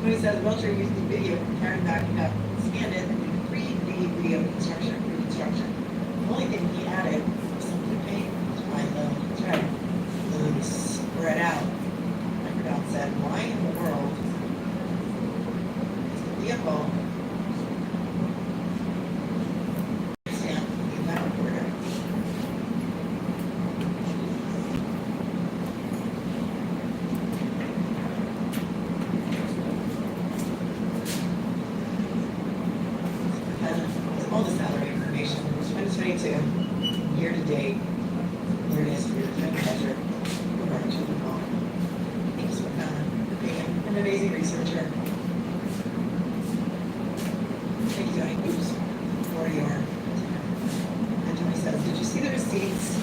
When he says Welcher used the video from Karen backing up, scanned it, and did 3D video reconstruction. The only thing he added was some blue paint to my little thread. Loose, spread out. Microdot said, why in the world is the vehicle stamp the event recorder? All the salary information, 2022, year to date, year history, treasure, thank you so much for being an amazing researcher. Thank you, Tony. Oops, for your. And Tony says, did you see the receipts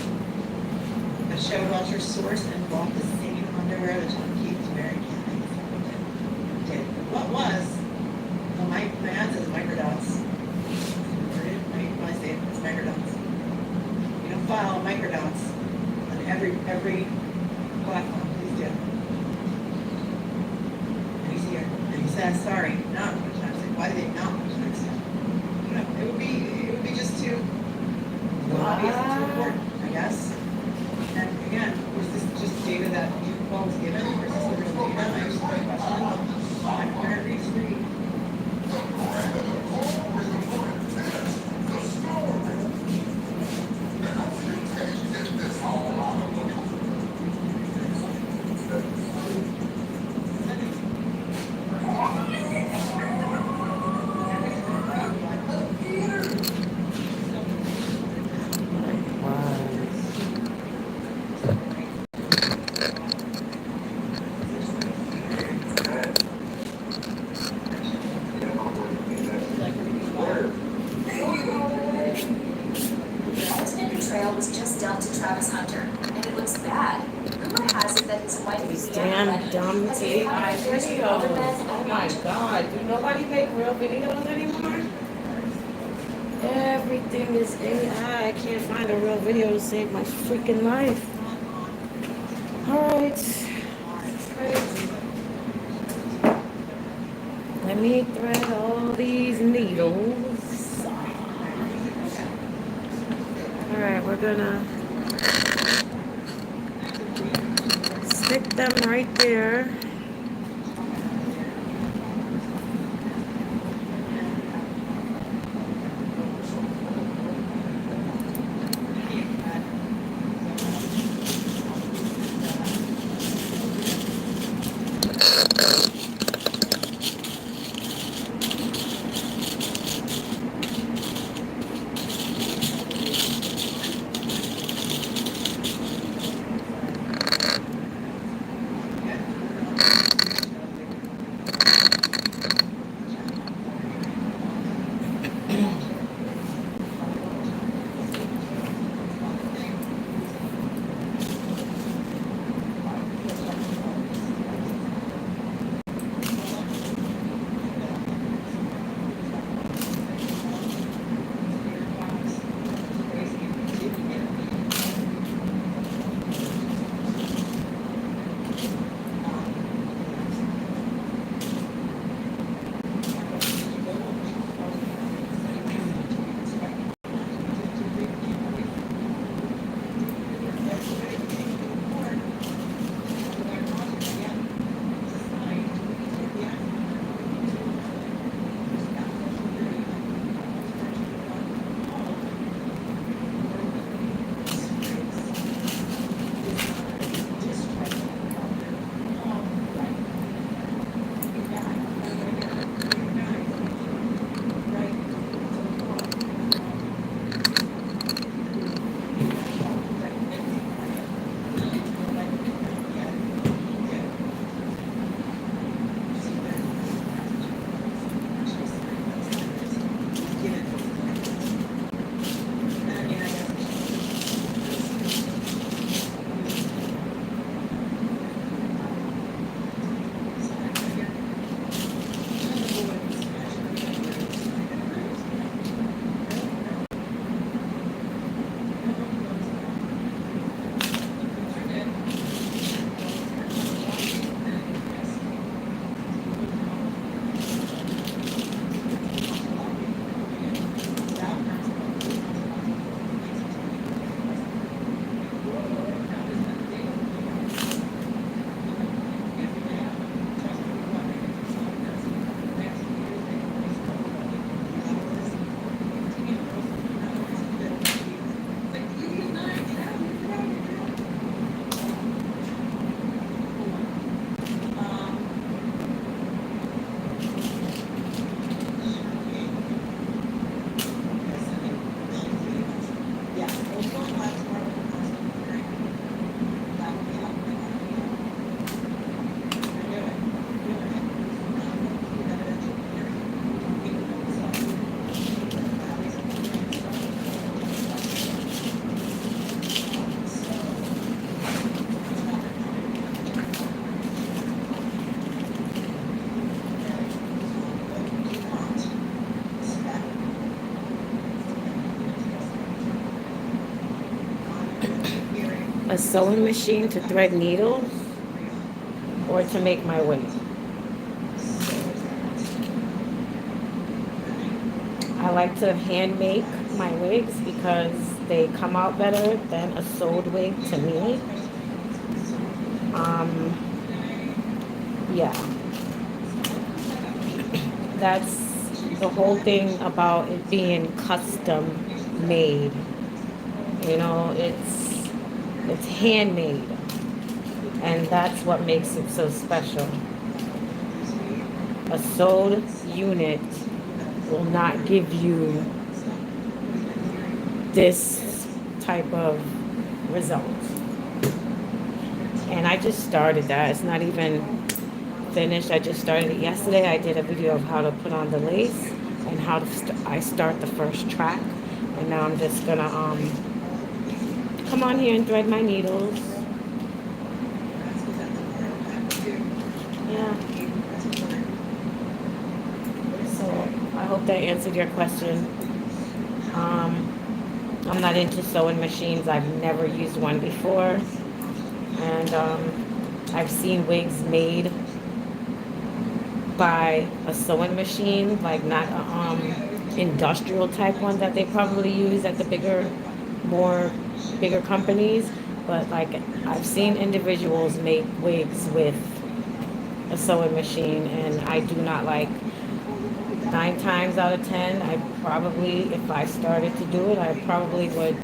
that showed Welcher's source and bought the same underwear that John Keith to Mary Kay? Did. What was? Well, my ad says microdots. It's microdots. You don't file microdots on every platform, please do. And he's here. And he says, sorry, not much time. Why did they not much time? You know, it would be just too obvious and too important, I guess. And again, was this just data that you was given, or is this the real data? I just have a question. I'm currently screen. Dumb AI videos. Oh my god, do nobody make real videos anymore? Everything is AI. I can't find a real video to save my freaking life. Alright. Crazy. Let me thread all these needles. Alright, we're gonna stick them right there. sewing machine to thread needles or to make my wig. I like to hand make my wigs because they come out better than a sewed wig to me. Um, yeah, that's the whole thing about it being custom made. You know, it's handmade, and that's what makes it so special. A sewed unit will not give you this type of result. And I just started that. It's not even finished. I just started it yesterday. I did a video of how to put on the lace and how to I start the first track. And now I'm just gonna come on here and thread my needles. Yeah. So I hope that answered your question. I'm not into sewing machines. I've never used one before. And I've seen wigs made by a sewing machine, like not a industrial type one that they probably use at the bigger companies. But like I've seen individuals make wigs with a sewing machine, and I do not like. 9 times out of 10, I probably, if I started to do it, I probably would,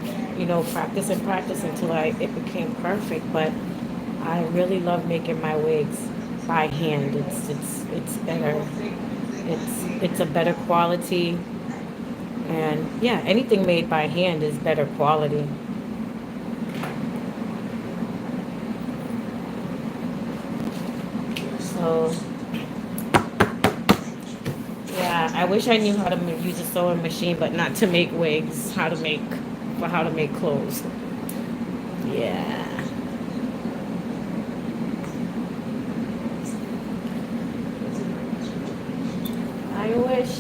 practice and practice until it became perfect. But I really love making my wigs by hand. It's better. It's a better quality, and yeah, anything made by hand is better quality. So. Yeah, I wish I knew how to use a sewing machine, but not to make wigs. How to make clothes. Yeah. I wish.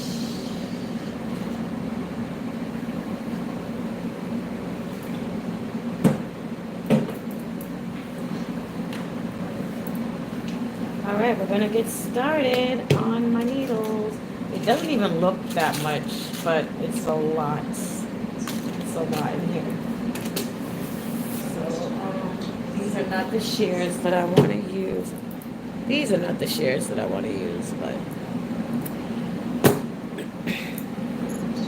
All right, we're gonna get started on my needles. It doesn't even look that much, but it's a lot. It's a lot in here. So these are not the shears that I want to use. These are not the shears that I want to use, but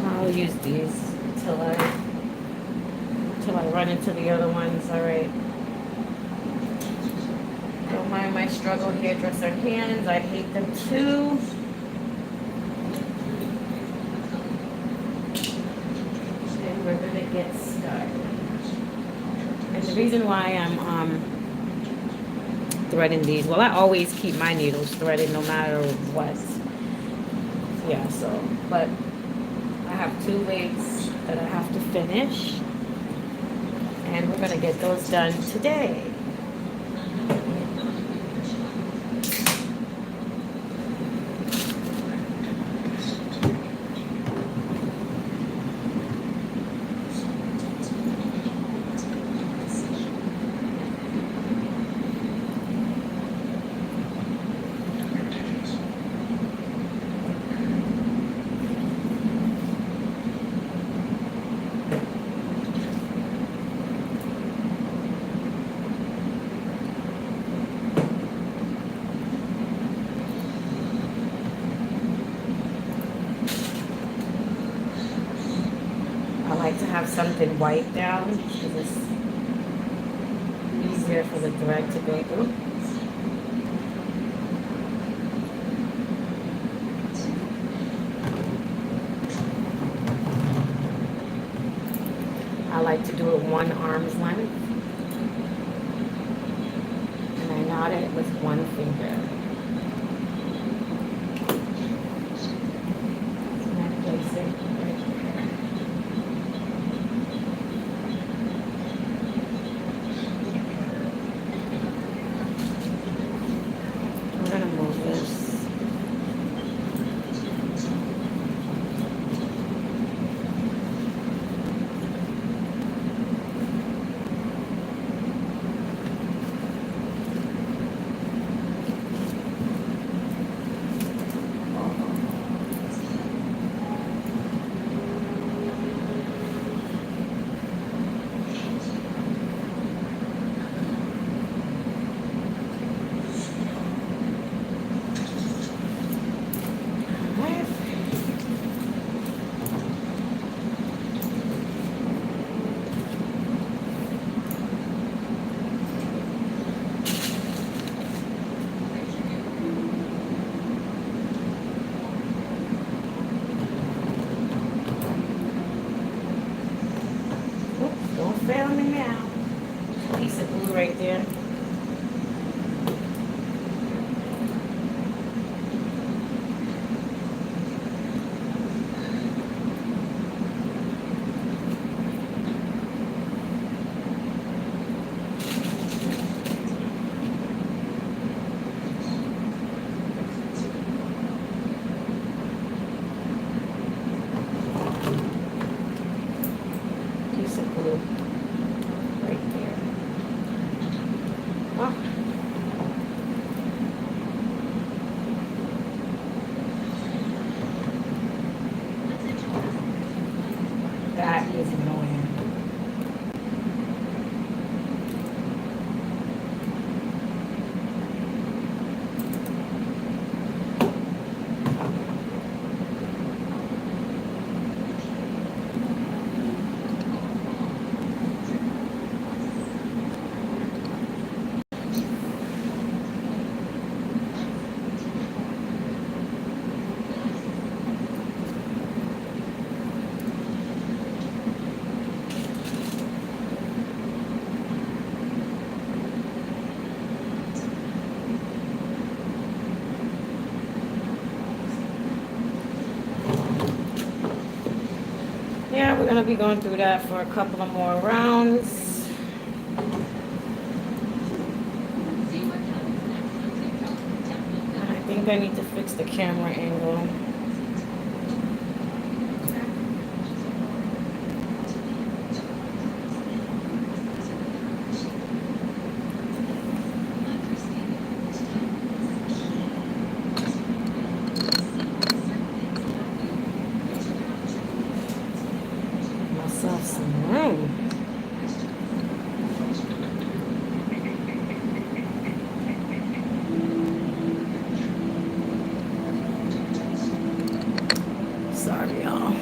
I'll use these until I run into the other ones. All right. Don't mind my struggle hairdresser hands. I hate them too. We're gonna get started. And the reason why I'm threading these, well, I always keep my needles threaded no matter what. Yeah, so, but I have 2 wigs that I have to finish, and we're gonna get those done today. I like to have something white down because it's easier for the thread to go through. I like to do it 1 arm's length, and I knot it with 1 finger. And I place it right there. I'm gonna move this. gonna be going through that for a couple of more rounds. I think I need to fix the camera angle. Myself some room. Sorry, y'all.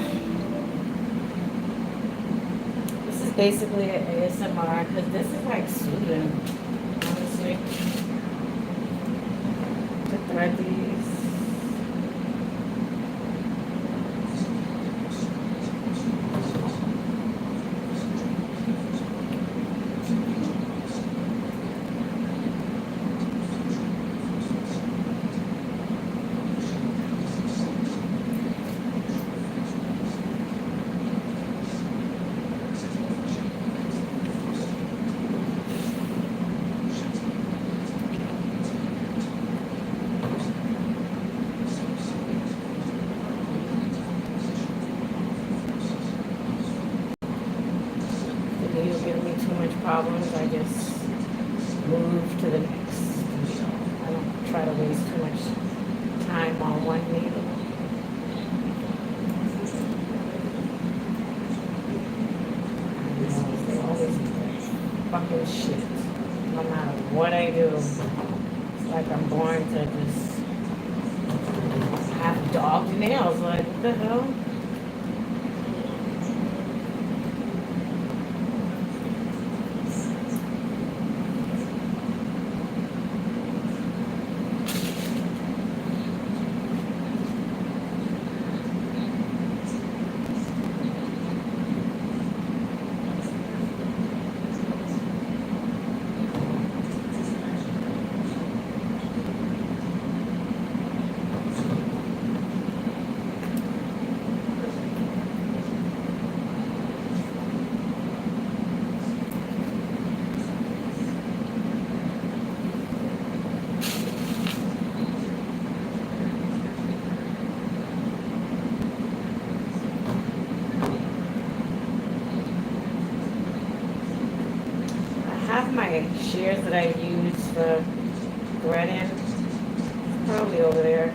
This is basically an ASMR because this is like soothing, honestly. To thread these. Needle giving me too much problems, I just move to the next needle. I don't try to waste too much time on one needle. They always do fucking shit. No matter what I do. It's like I'm born to just have dogged nails. Like, what the hell? My shears that I use for threading, probably over there. I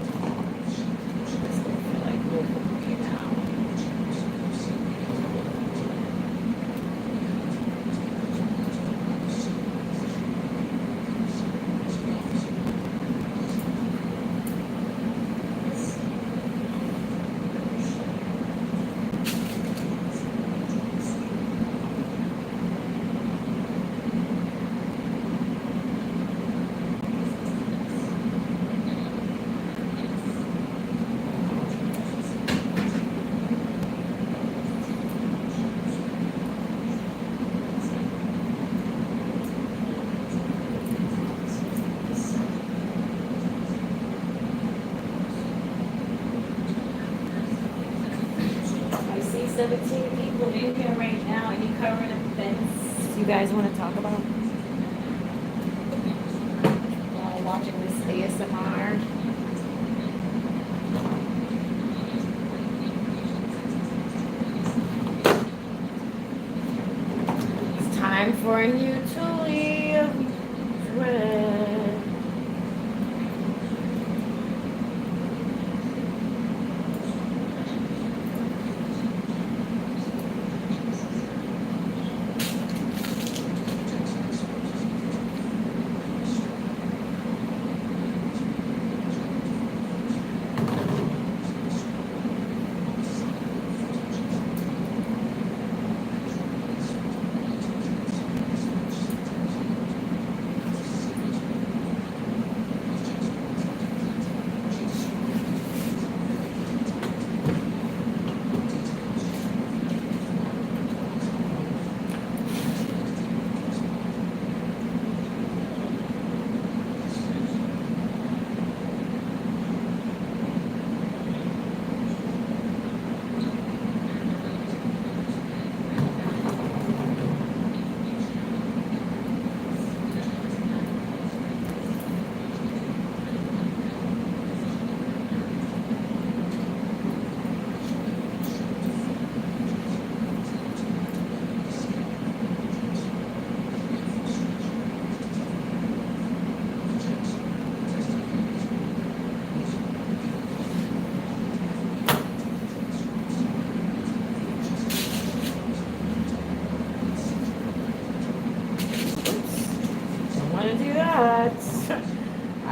just don't feel like moving right now. I see 17 people in here right now. Any current events you guys want to talk about while watching this ASMR? It's time for a new Tuli thread.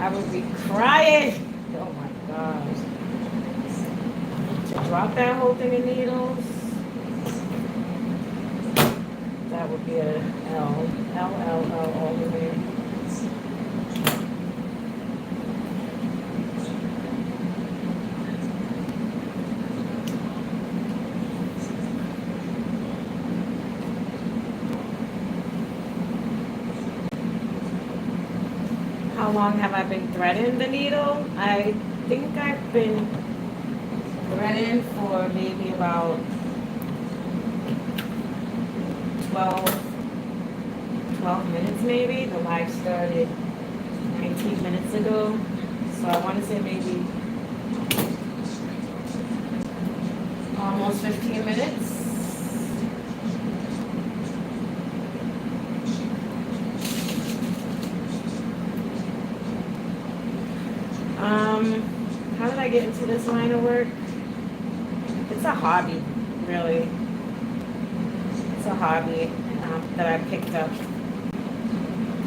I would be crying. Oh my gosh. To drop that whole thing of needles, that would be a L all the way. How long have I been threading the needle? I think I've been threading for maybe about 12 minutes maybe. The live started 19 minutes ago. So I want to say maybe almost 15 minutes. How did I get into this line of work? It's a hobby, really. It's a hobby that I picked up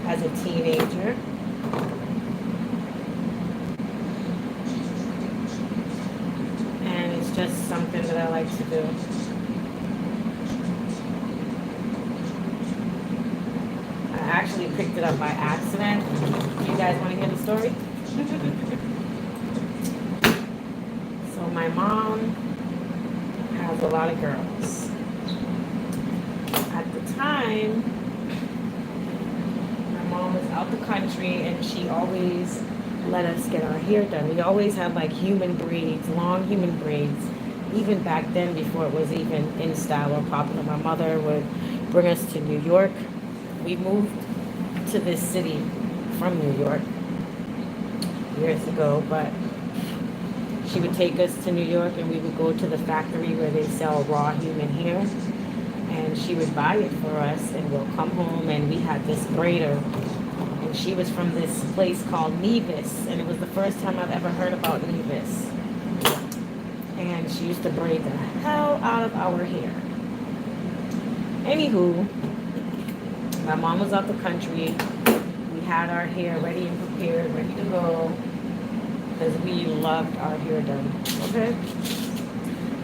as a teenager. And it's just something that I like to do. I actually picked it up by accident. You guys want to hear the story? So my mom has a lot of girls. At the time, my mom was out the country and she always let us get our hair done. We always had like human braids, long human braids, even back then before it was even in style or popular. My mother would bring us to New York. We moved to this city from New York years ago, but she would take us to New York and we would go to the factory where they sell raw human hair, and she would buy it for us, and we'll come home and we had this braider, and she was from this place called Nevis, and it was the first time I've ever heard about Nevis, and she used to braid the hell out of our hair. Anywho, my mom was out the country. We had our hair ready and prepared, ready to go, because we loved our hair done. Okay?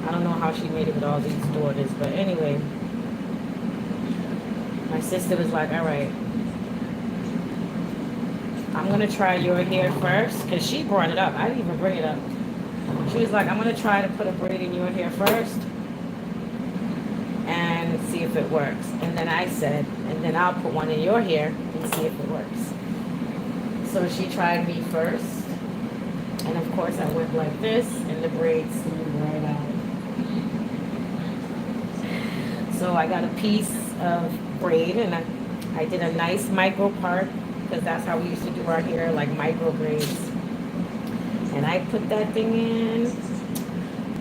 I don't know how she made it with all these daughters, but anyway, my sister was like, all right, I'm going to try your hair first, because she brought it up. I didn't even bring it up. She was like, I'm going to try to put a braid in your hair first and see if it works. And then I said, and then I'll put one in your hair and see if it works. So she tried me first, and of course I went like this, and the braid smoothed right out. So I got a piece of braid, and I did a nice micro part, because that's how we used to do our hair, like micro braids. And I put that thing in.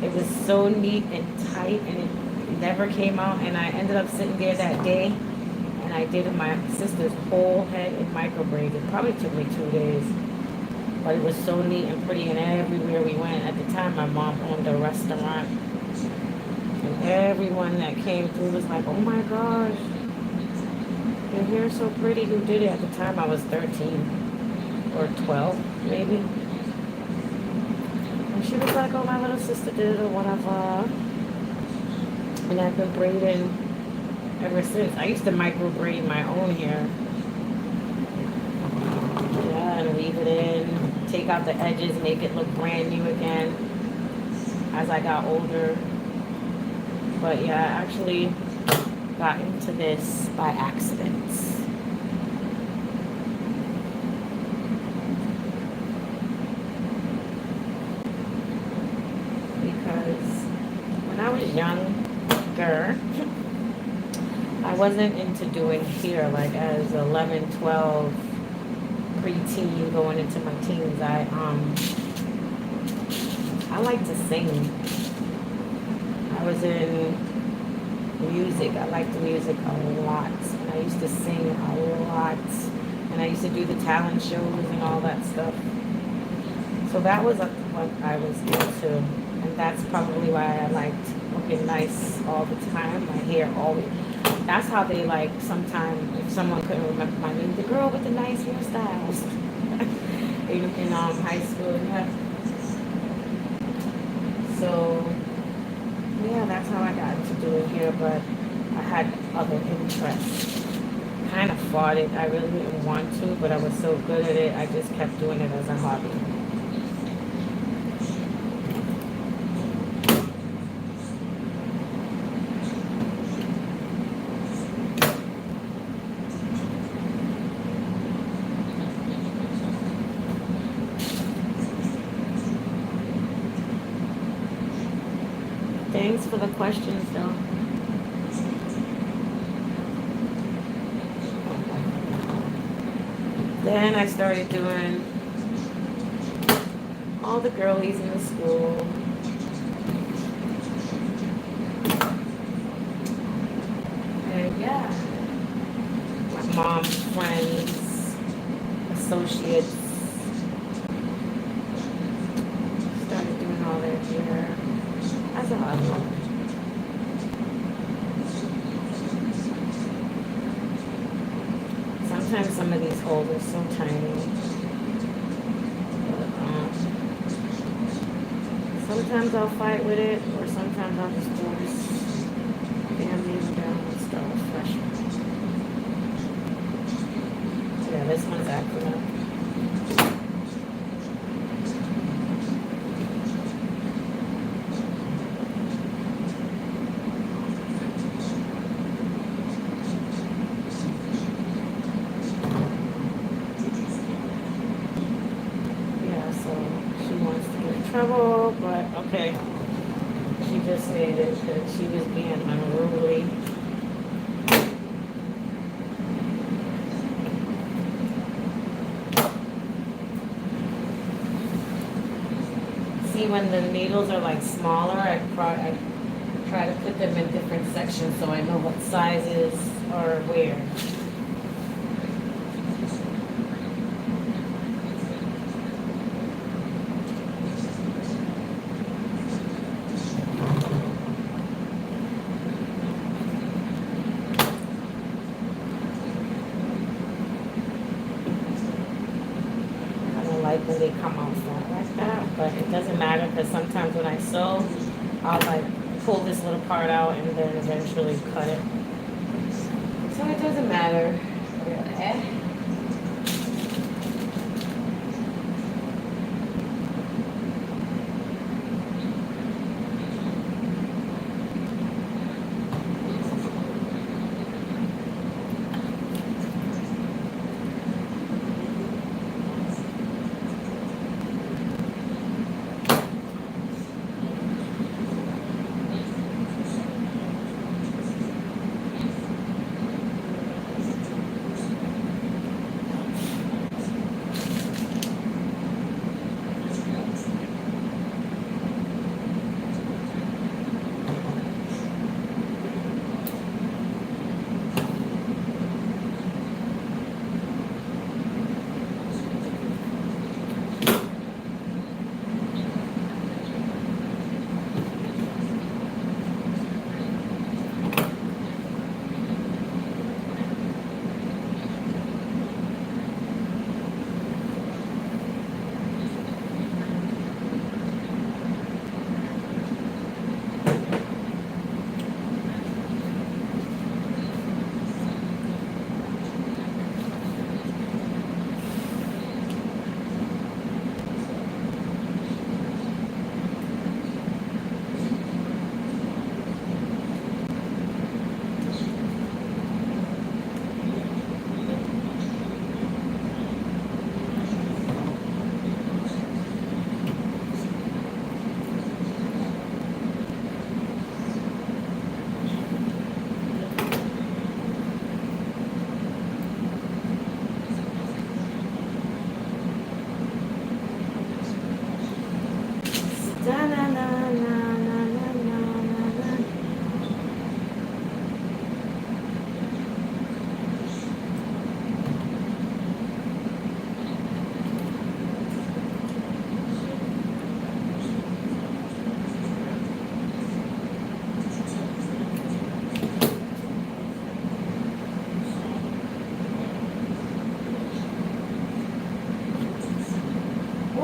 It was so neat and tight, and it never came out. And I ended up sitting there that day, and I did my sister's whole head in micro braids. It probably took me 2 days, but it was so neat and pretty. And everywhere we went, at the time my mom owned a restaurant, and everyone that came through was like, oh my gosh, your hair's so pretty. Who did it? At the time I was 13 or 12 maybe. And she was like, oh, my little sister did it or whatever. And I've been braiding ever since. I used to micro braid my own hair. Yeah, and weave it in, take out the edges, make it look brand new again as I got older. But yeah, I actually got into this by accident. Because when I was younger, I wasn't into doing hair like as 11, 12, preteen, going into my teens. I like to sing. I was in music. I liked the music a lot. And I used to sing a lot. And I used to do the talent shows and all that stuff. So that was what I was into. And that's probably why I liked looking nice all the time. My hair always. That's how they like sometimes, if someone couldn't remember my name, the girl with the nice hairstyles. in high school. Yeah. So yeah, that's how I got into doing hair, but I had other interests. Kind of fought it. I really didn't want to, but I was so good at it, I just kept doing it as a hobby. Thanks for the questions, though. Then I started doing all the girlies in the school. And yeah, my mom's friends, associates, started doing all their hair as a hobby. Sometimes some of these holes are so tiny. But, sometimes I'll fight with it, or sometimes I'll just force family down and start a fresh one. Yeah, this one's acting up. Trouble, but okay. She just stated that she was being unruly. See, when the needles are like smaller, I try to put them in different sections so I know what sizes are where. When they come out flat like that, but it doesn't matter because sometimes when I sew, I'll like pull this little part out and then eventually cut it. So it doesn't matter. Really.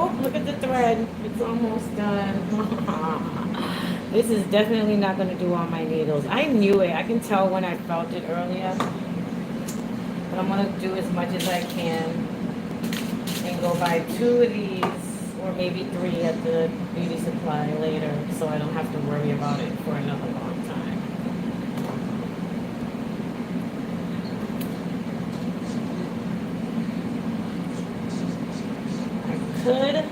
Oh, look at the thread. It's almost done. This is definitely not going to do all my needles. I knew it. I can tell when I felt it earlier. But I'm going to do as much as I can and go buy 2 of these or maybe 3 at the beauty supply later so I don't have to worry about it for another long time. I could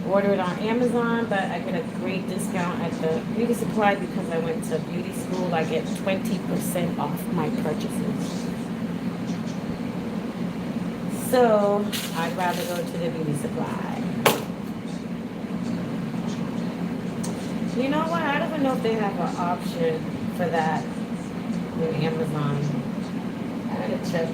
order it on Amazon, but I get a great discount at the beauty supply because I went to beauty school. I get 20% off my purchases. So I'd rather go to the beauty supply. You know what? I don't even know if they have an option for that with Amazon. I gotta check.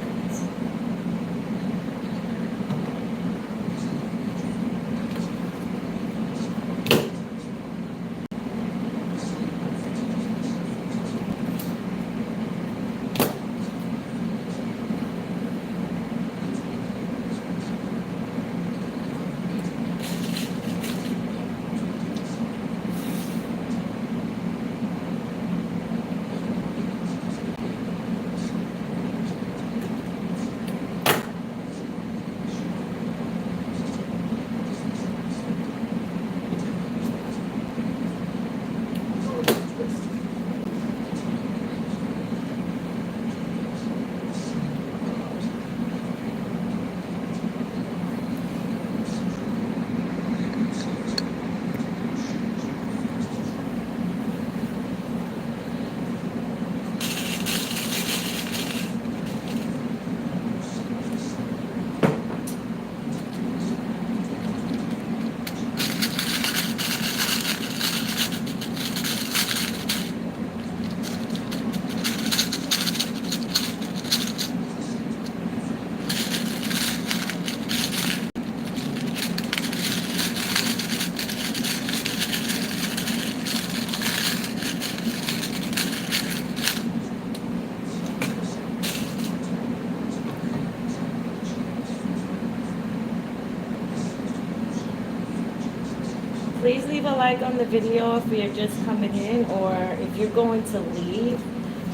Please leave a like on the video if you're just coming in, or if you're going to leave.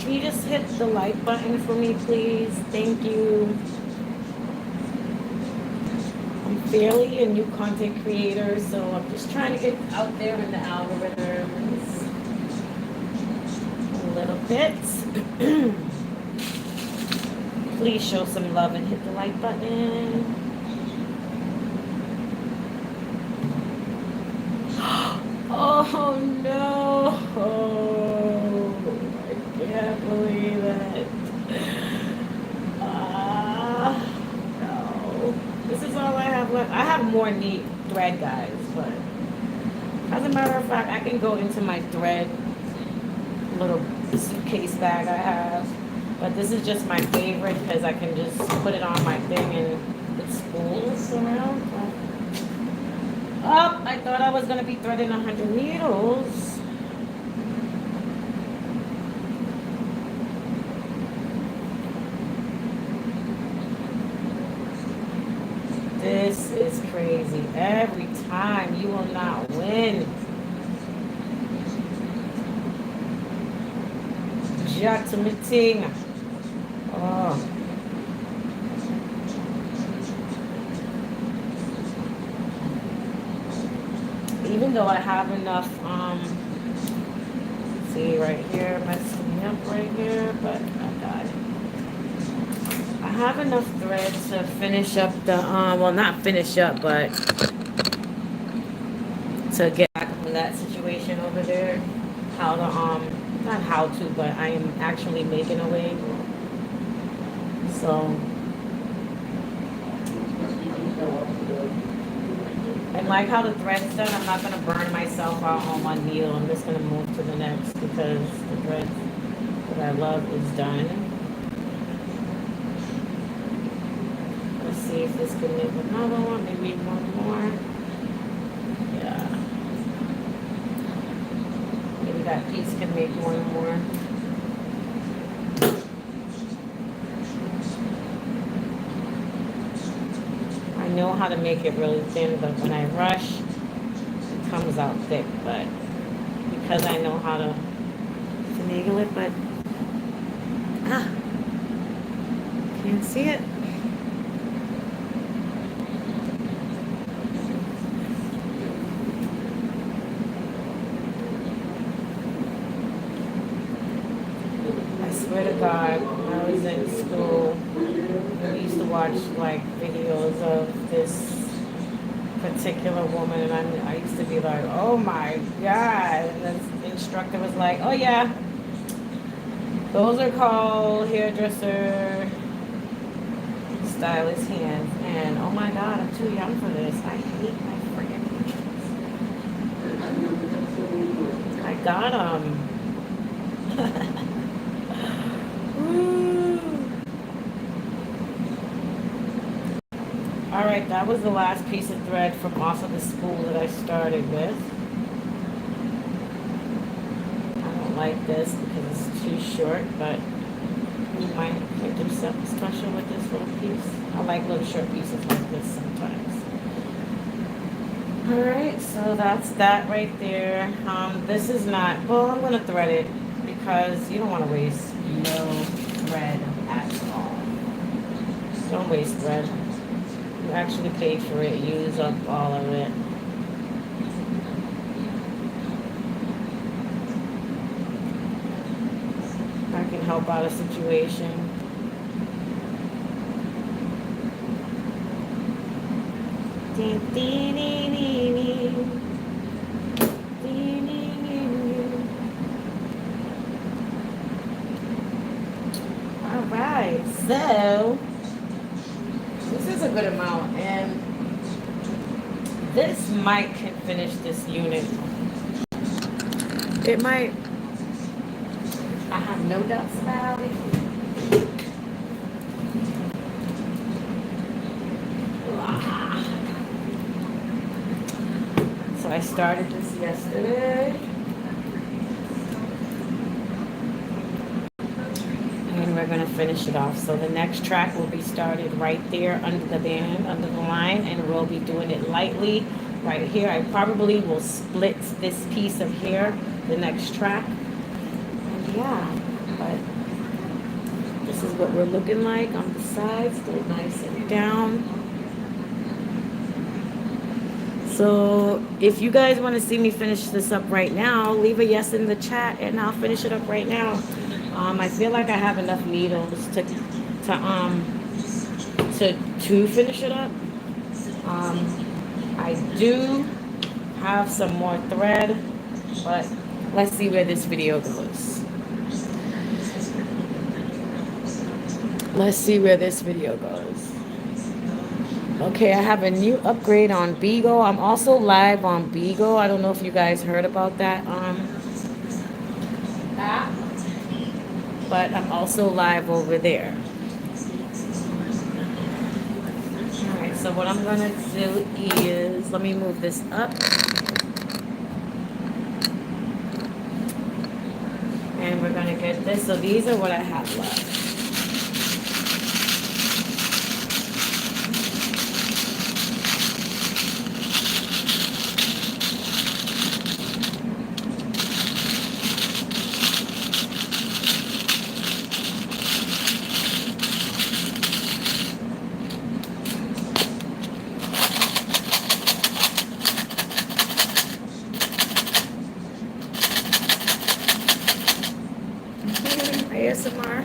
Can you just hit the like button for me, please? Thank you. I'm fairly a new content creator, so I'm just trying to get out there in the algorithms a little bit. Please show some love and hit the like button. Oh no! I can't believe it. No. This is all I have left. I have more neat thread, guys, but as a matter of fact, I can go into my thread little suitcase bag I have. But this is just my favorite because I can just put it on my thing and it spools around. Oh, I thought I was going to be threading 100 needles. This is crazy. Every time you will not win. Jack to meeting. Oh. Even though I have enough, see right here, messing me up right here, but I got it. I have enough thread to finish up the, well, not finish up, but to get back from that situation over there. How to, not how to, but I am actually making a wig. So, and like how the thread's done, I'm not going to burn myself out on one needle. I'm just going to move to the next because the thread that I love is done. Let's see if this can make another one, maybe one more. Yeah. Maybe that piece can make one more. I know how to make it really thin, but when I rush, it comes out thick. But because I know how to finagle it, but can't see it. I swear to God, when I was in school, we used to watch like videos of this particular woman, and I used to be like, oh my God. And the instructor was like, oh yeah, those are called hairdresser stylist hands. And oh my God, I'm too young for this. I hate my freaking hands. I got them. All right, that was the last piece of thread from off of the spool that I started with. I don't like this because it's too short, but you might do something special with this little piece. I like little short pieces like this sometimes. All right, so that's that right there. This is not, well, I'm gonna thread it because you don't want to waste no thread at all. Don't waste thread. You actually paid for it, use up all of it. I can help out a situation. All right, so this is a good amount, and this might can finish this unit. It might. I have no doubts about it. So I started this yesterday. And we're going to finish it off. So the next track will be started right there under the band, under the line, and we'll be doing it lightly right here. I probably will split this piece of hair, the next track. And yeah, but this is what we're looking like on the sides, still nice and down. So if you guys want to see me finish this up right now, leave a yes in the chat and I'll finish it up right now. I feel like I have enough needles to finish it up. I do have some more thread, but let's see where this video goes. Let's see where this video goes. Okay, I have a new upgrade on Beagle. I'm also live on Beagle. I don't know if you guys heard about that app, but I'm also live over there. All right, so what I'm gonna do is, let me move this up. And we're gonna get this. So these are what I have left. ASMR.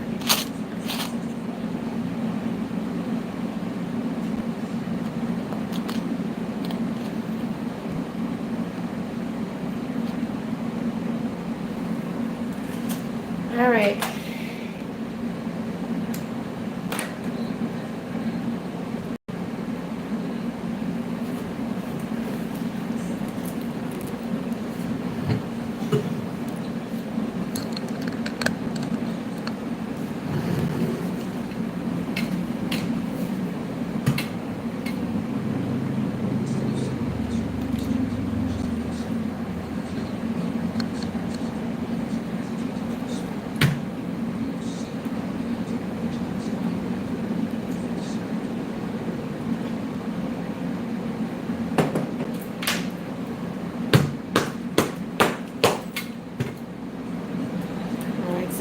All right.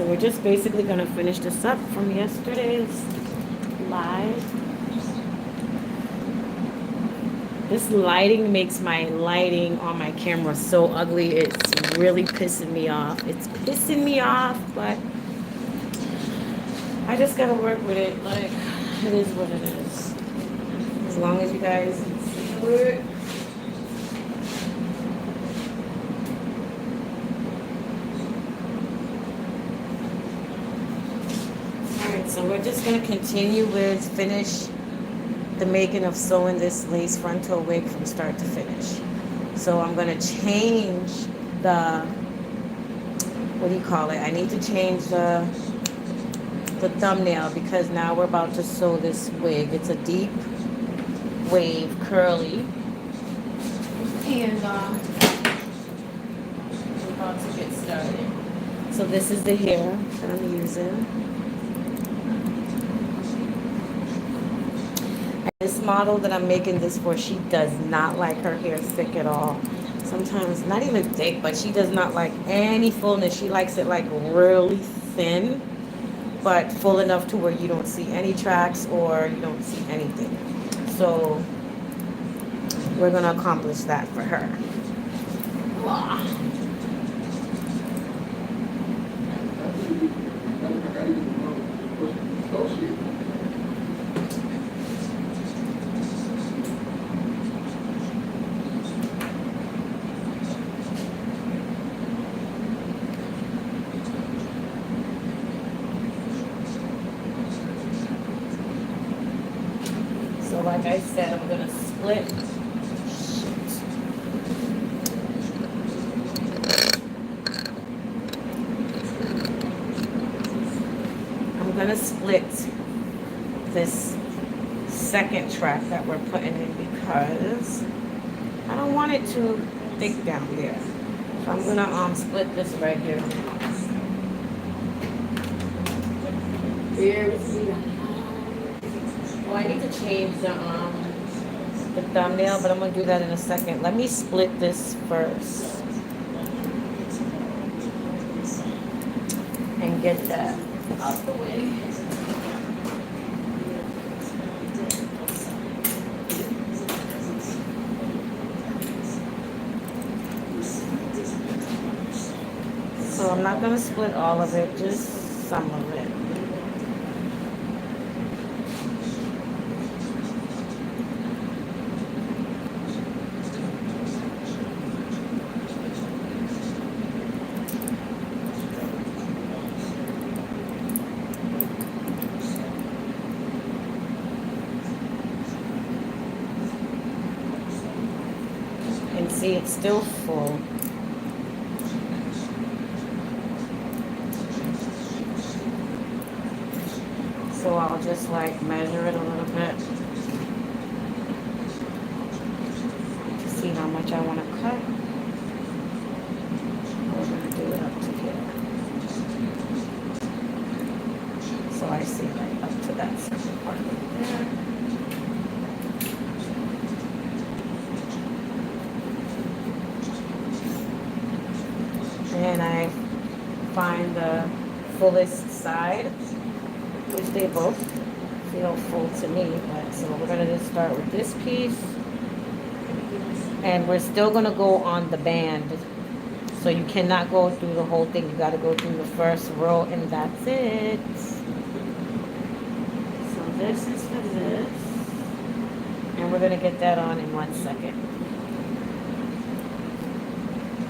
we're just basically gonna finish this up from yesterday's live. This lighting makes my lighting on my camera so ugly. It's really pissing me off. It's pissing me off, but I just gotta work with it. Like, it is what it is. As long as you guys see it. Alright, so we're just gonna continue with finish the making of sewing this lace frontal wig from start to finish. So I'm gonna change the, what do you call it? I need to change the thumbnail because now we're about to sew this wig. It's a deep wave curly, and we're about to get started. So this is the hair that I'm using. This model that I'm making this for, she does not like her hair thick at all. Sometimes not even thick, but she does not like any fullness. She likes it like really thin, but full enough to where you don't see any tracks or you don't see anything. So we're gonna accomplish that for her. Wow. So like I said, I'm gonna split. I'm gonna split this second track that we're putting in because I don't want it too thick down there. So I'm gonna split this right here. Here we see. Well, I need to change the thumbnail, but I'm gonna do that in a second. Let me split this first and get that out the way. So I'm not gonna split all of it, just some of it. And see, it's still full. So I'll just like measure it a little bit to see how much I want to cut. We're going to do it up to here. So I see like up to that certain part right there. And I find the fullest side, which they both feel full to me. But so we're gonna just start with this piece, and we're still gonna go on the band. So you cannot go through the whole thing. You got to go through the first row, and that's it. So this is for this, and we're gonna get that on in 1 second.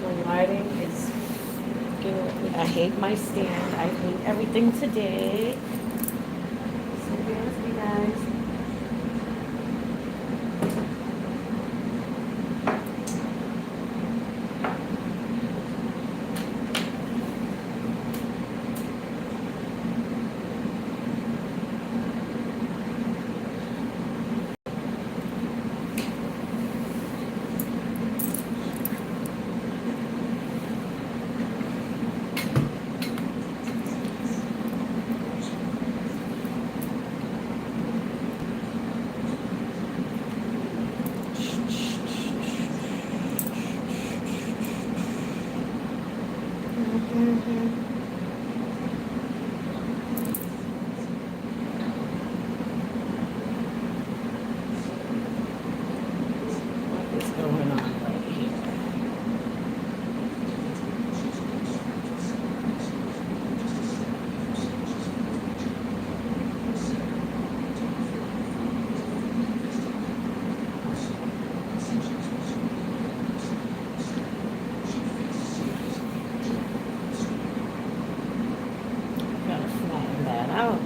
The lighting is. I hate my stand. I hate everything today. So bear with me, guys. going on right here. Gotta flatten that out.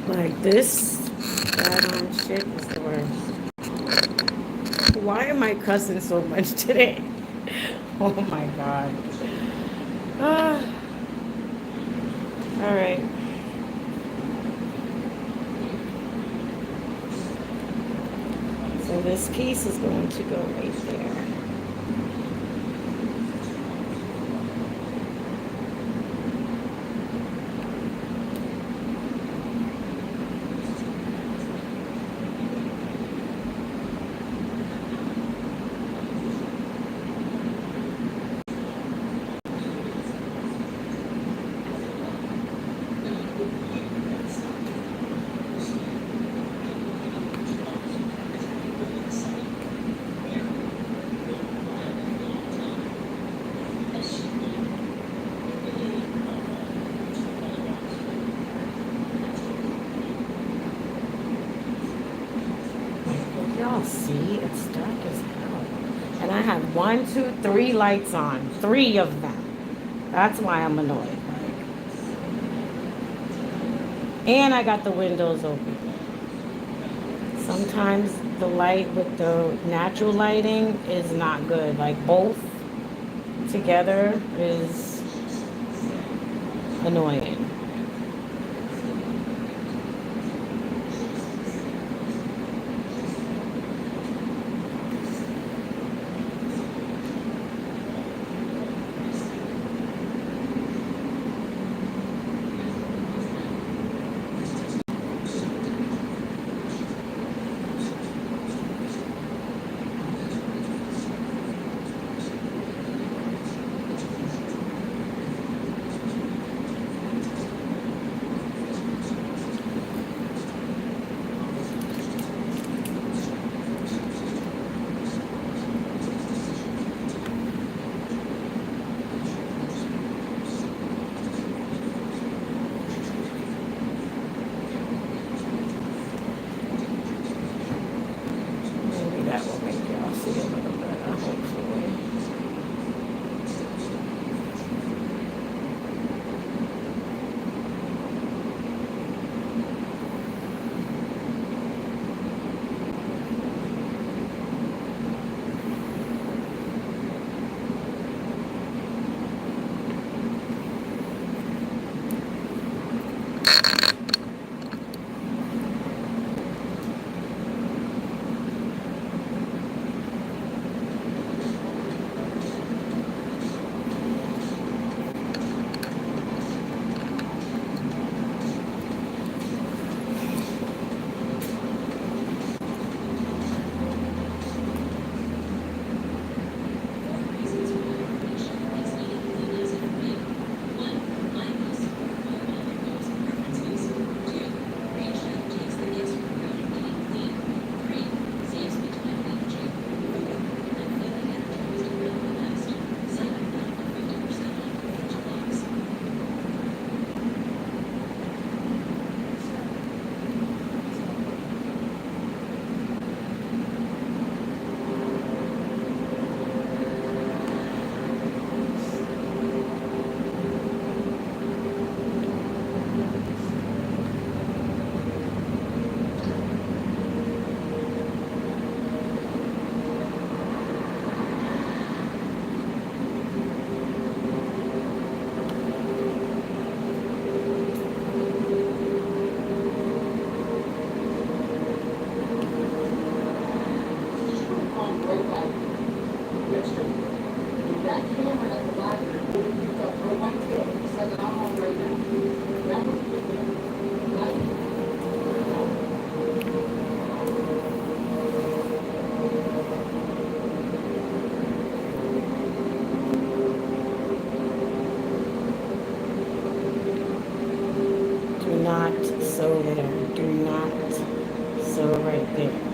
Like this bad on shit is the worst. Why am I cussing so much today? Oh my god. Ah. All right. So this piece is going to go right there. Y'all see, it's dark as hell. And I have 1, 2, 3 lights on. 3 of them. That's why I'm annoyed. And I got the windows open. Sometimes the light with the natural lighting is not good. Like both together is annoying. That will make y'all see a little better, hopefully. Do not sew there. Do not sew right there.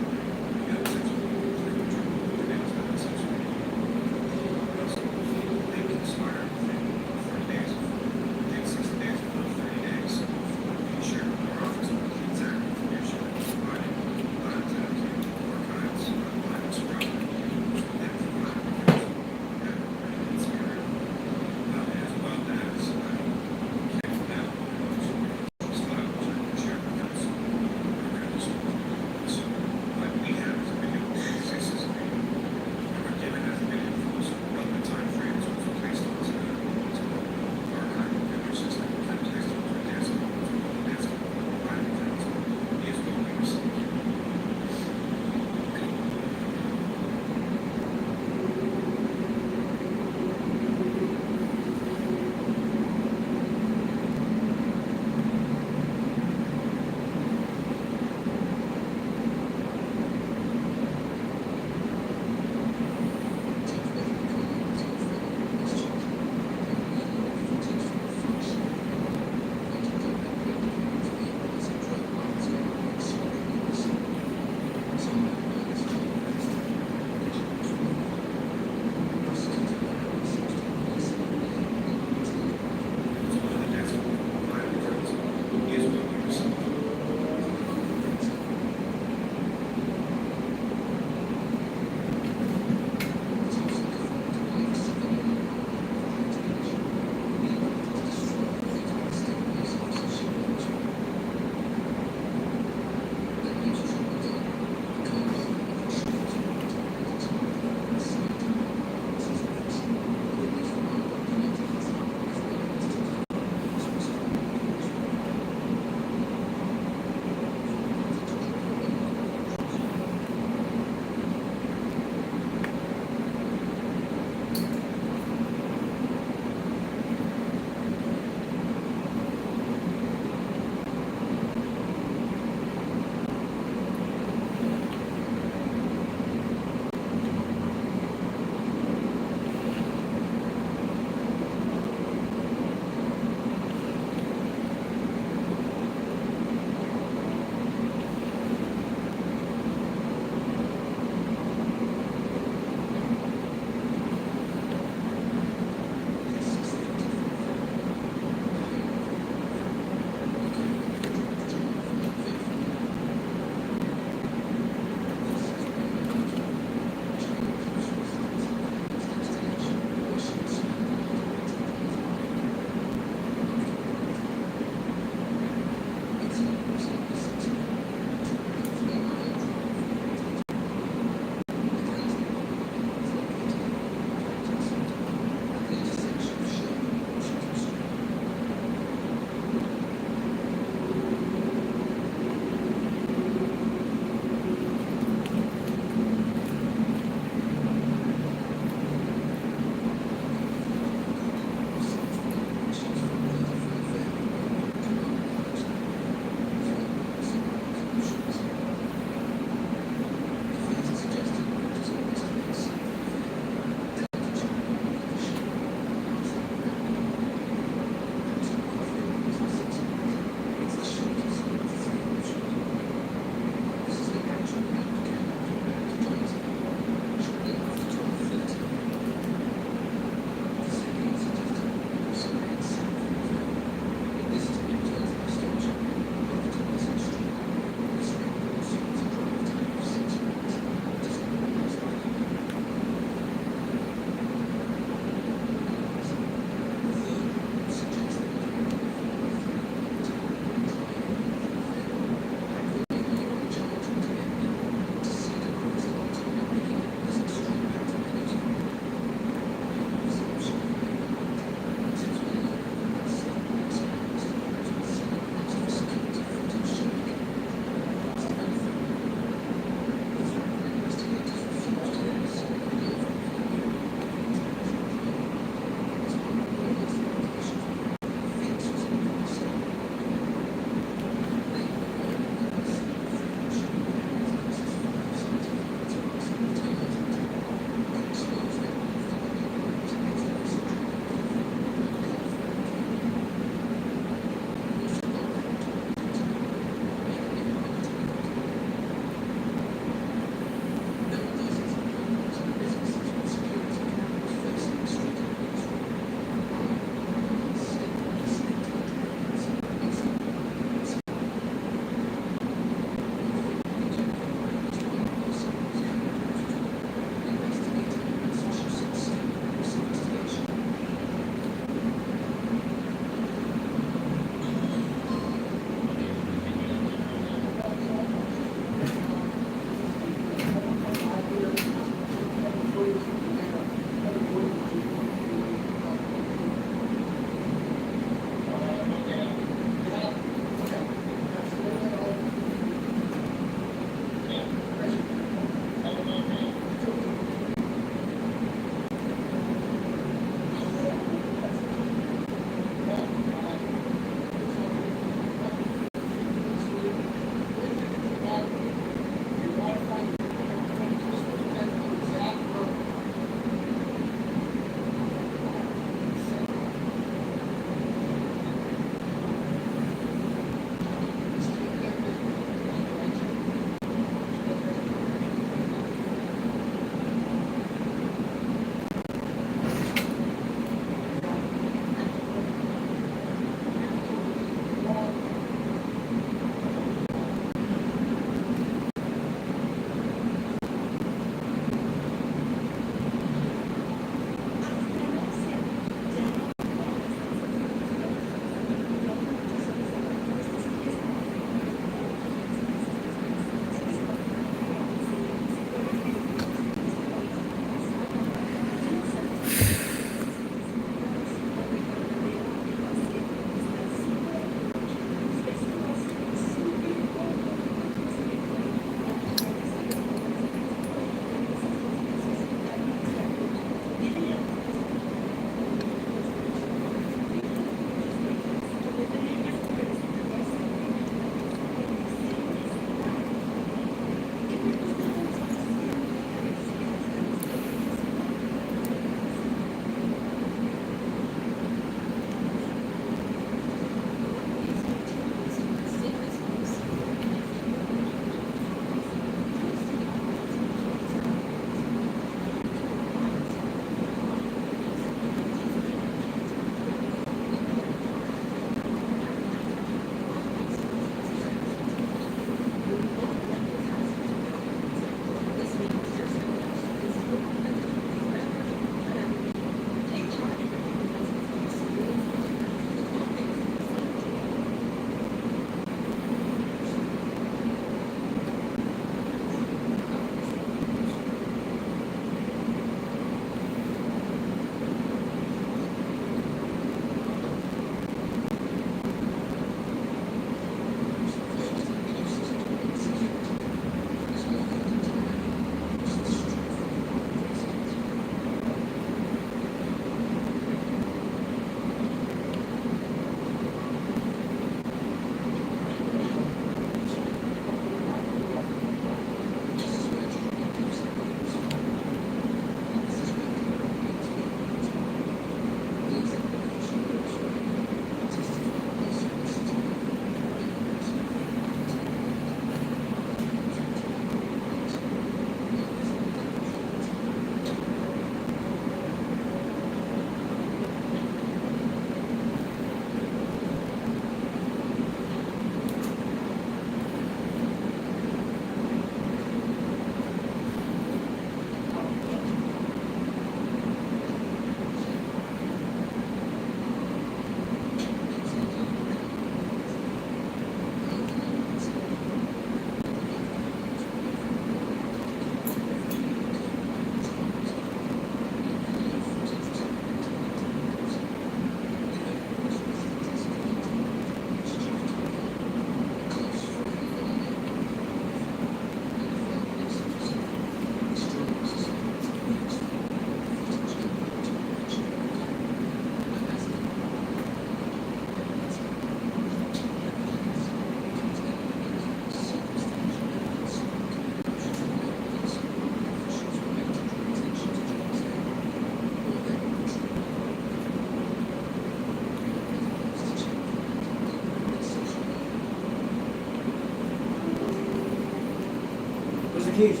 keys.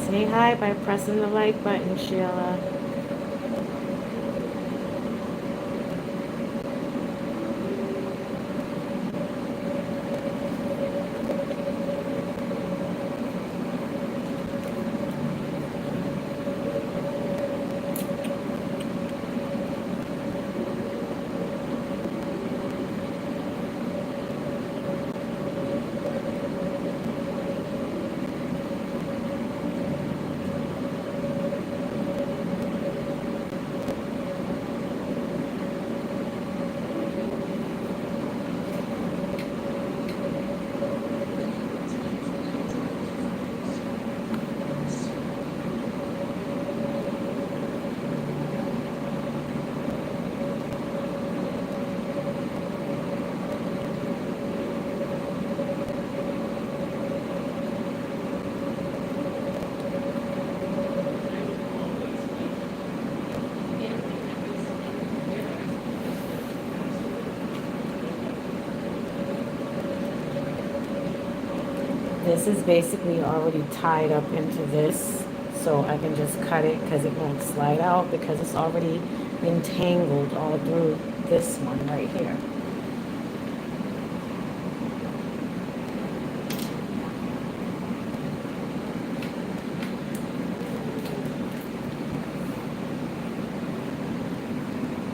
Say hi by pressing the like button, Sheila. This is basically already tied up into this, so I can just cut it because it won't slide out because it's already entangled all through this one right here.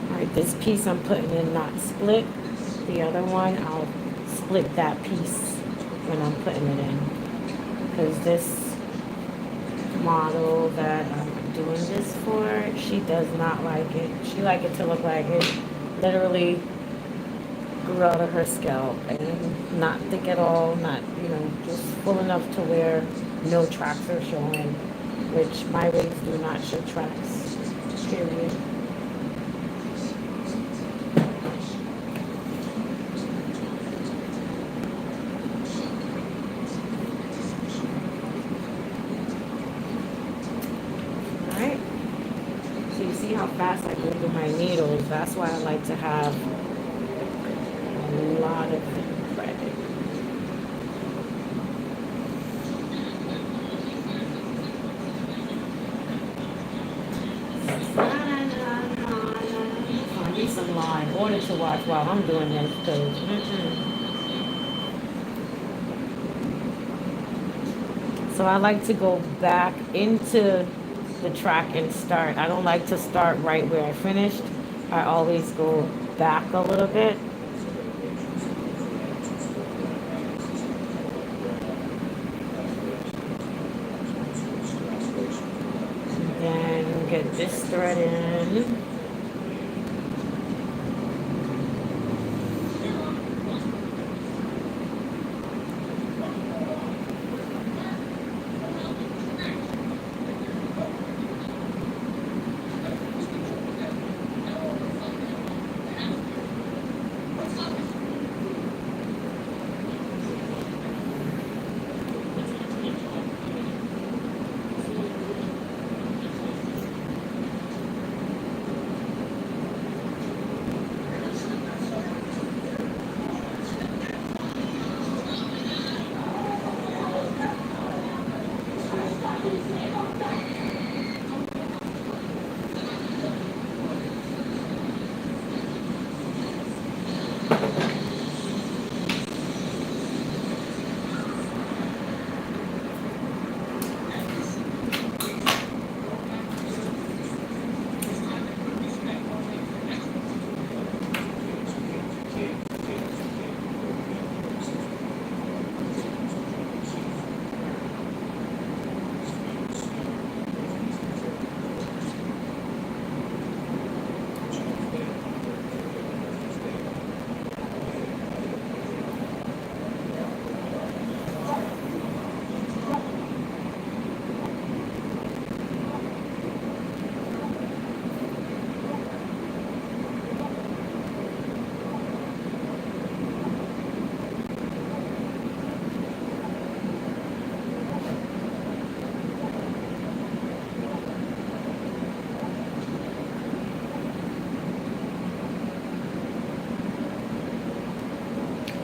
All right, this piece I'm putting in not split. The other one, I'll split that piece when I'm putting it in, because this model that I'm doing this for, she does not like it. She like it to look like it literally grew out of her scalp and not thick at all, not, you know, just full enough to where no tracks are showing, which my wigs do not show tracks, period. How fast I go through my needles. That's why I like to have a lot of thread. I need some line order to watch while I'm doing this because so I like to go back into the track and start. I don't like to start right where I finished. I always go back a little bit. put this thread in.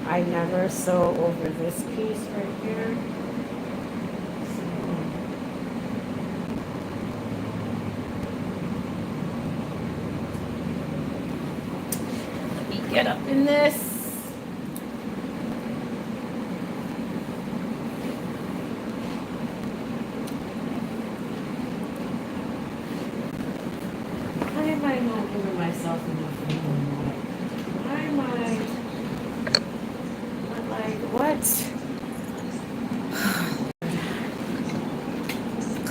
I never sew over this piece right here. Let me get up in this. Why am I not giving myself enough room? Why am I? What?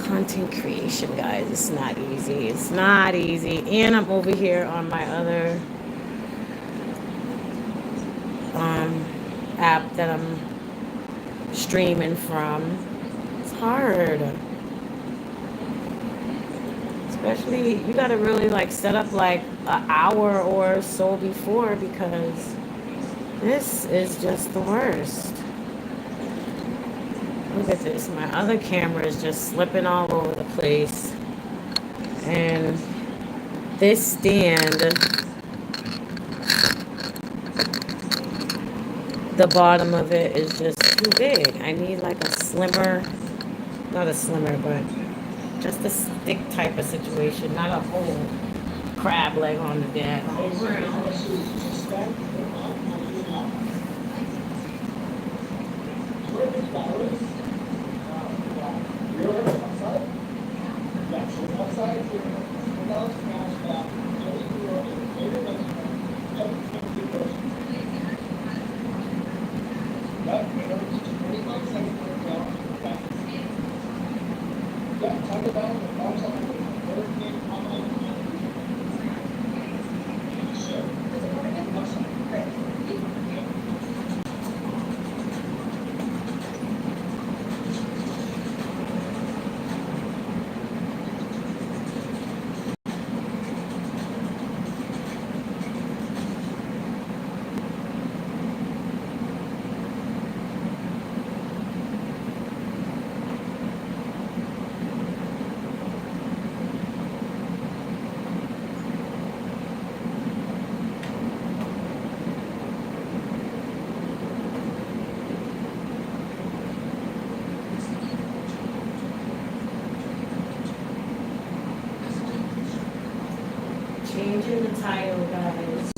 Content creation, guys, it's not easy. It's not easy. And I'm over here on my other app that I'm streaming from. It's hard. Especially, you gotta really like set up like an hour or so before, because this is just the worst. Look at this. My other camera is just slipping all over the place. And this stand, the bottom of it is just too big. I need like a slimmer, not a slimmer, but just a stick type of situation, not a whole crab leg on the deck. Changing the title, guys.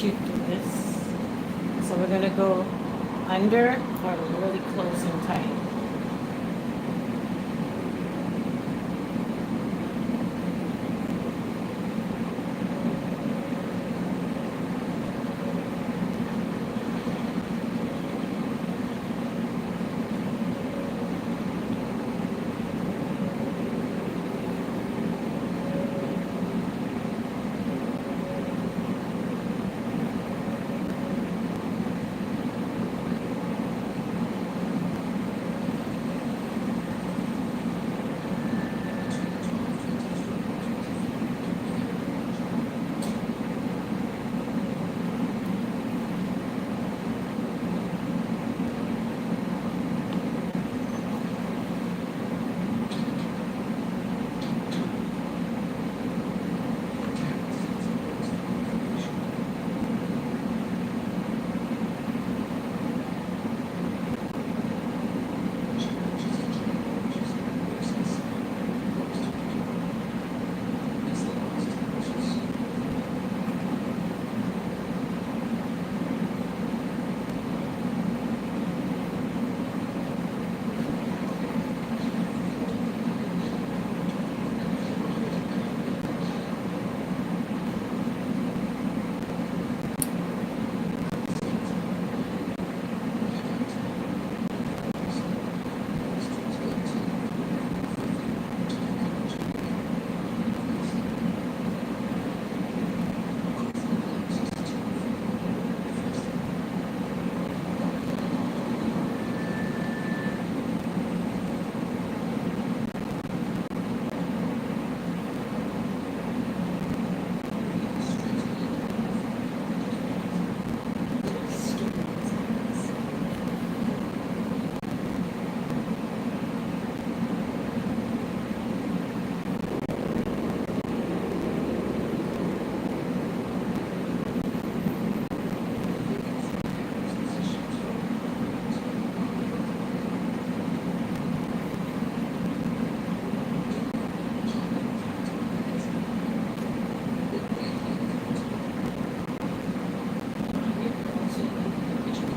shoot through this. So we're gonna go under or really close and tight.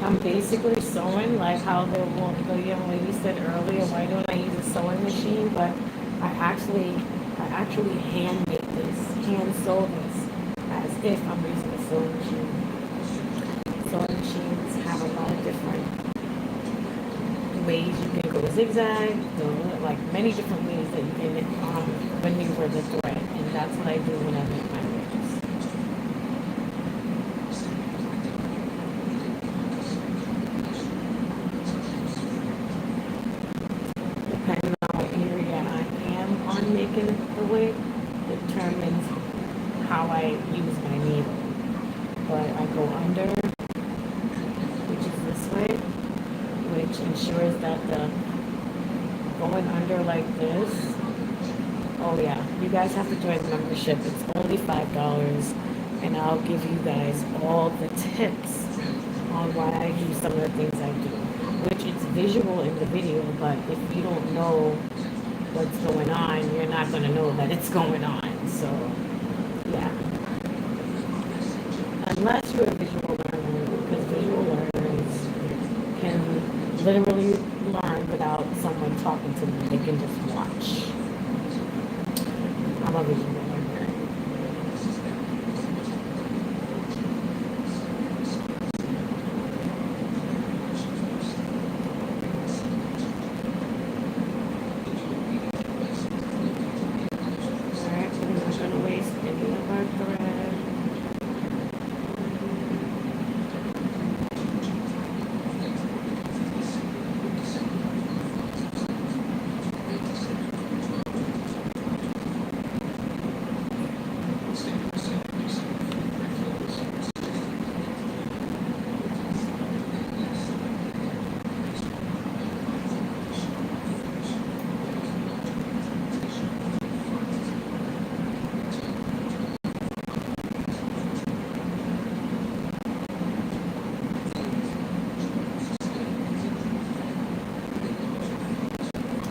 I'm basically sewing like how the young lady said earlier, why don't I use a sewing machine? But I actually hand make this, hand sew this as if I'm using a sewing machine. Sewing machines have a lot of different ways you can go zigzag, like many different ways that you can maneuver the thread, and that's what I do when I make my wigs. Depending on what area I am on making the wig, determines how I use my needle. But I go under, which is this way, which ensures that the going under like this. Oh yeah, you guys have to join the membership. It's only $5, and I'll give you guys all the tips on why I do some of the things I do, which is visual in the video, but if you don't know what's going on, you're not going to know that it's going on. So yeah, unless you're a visual learner, because visual learners can literally learn without someone talking to them. They can just watch. I'm a visual learner. Alright, we're not going to waste any of our thread.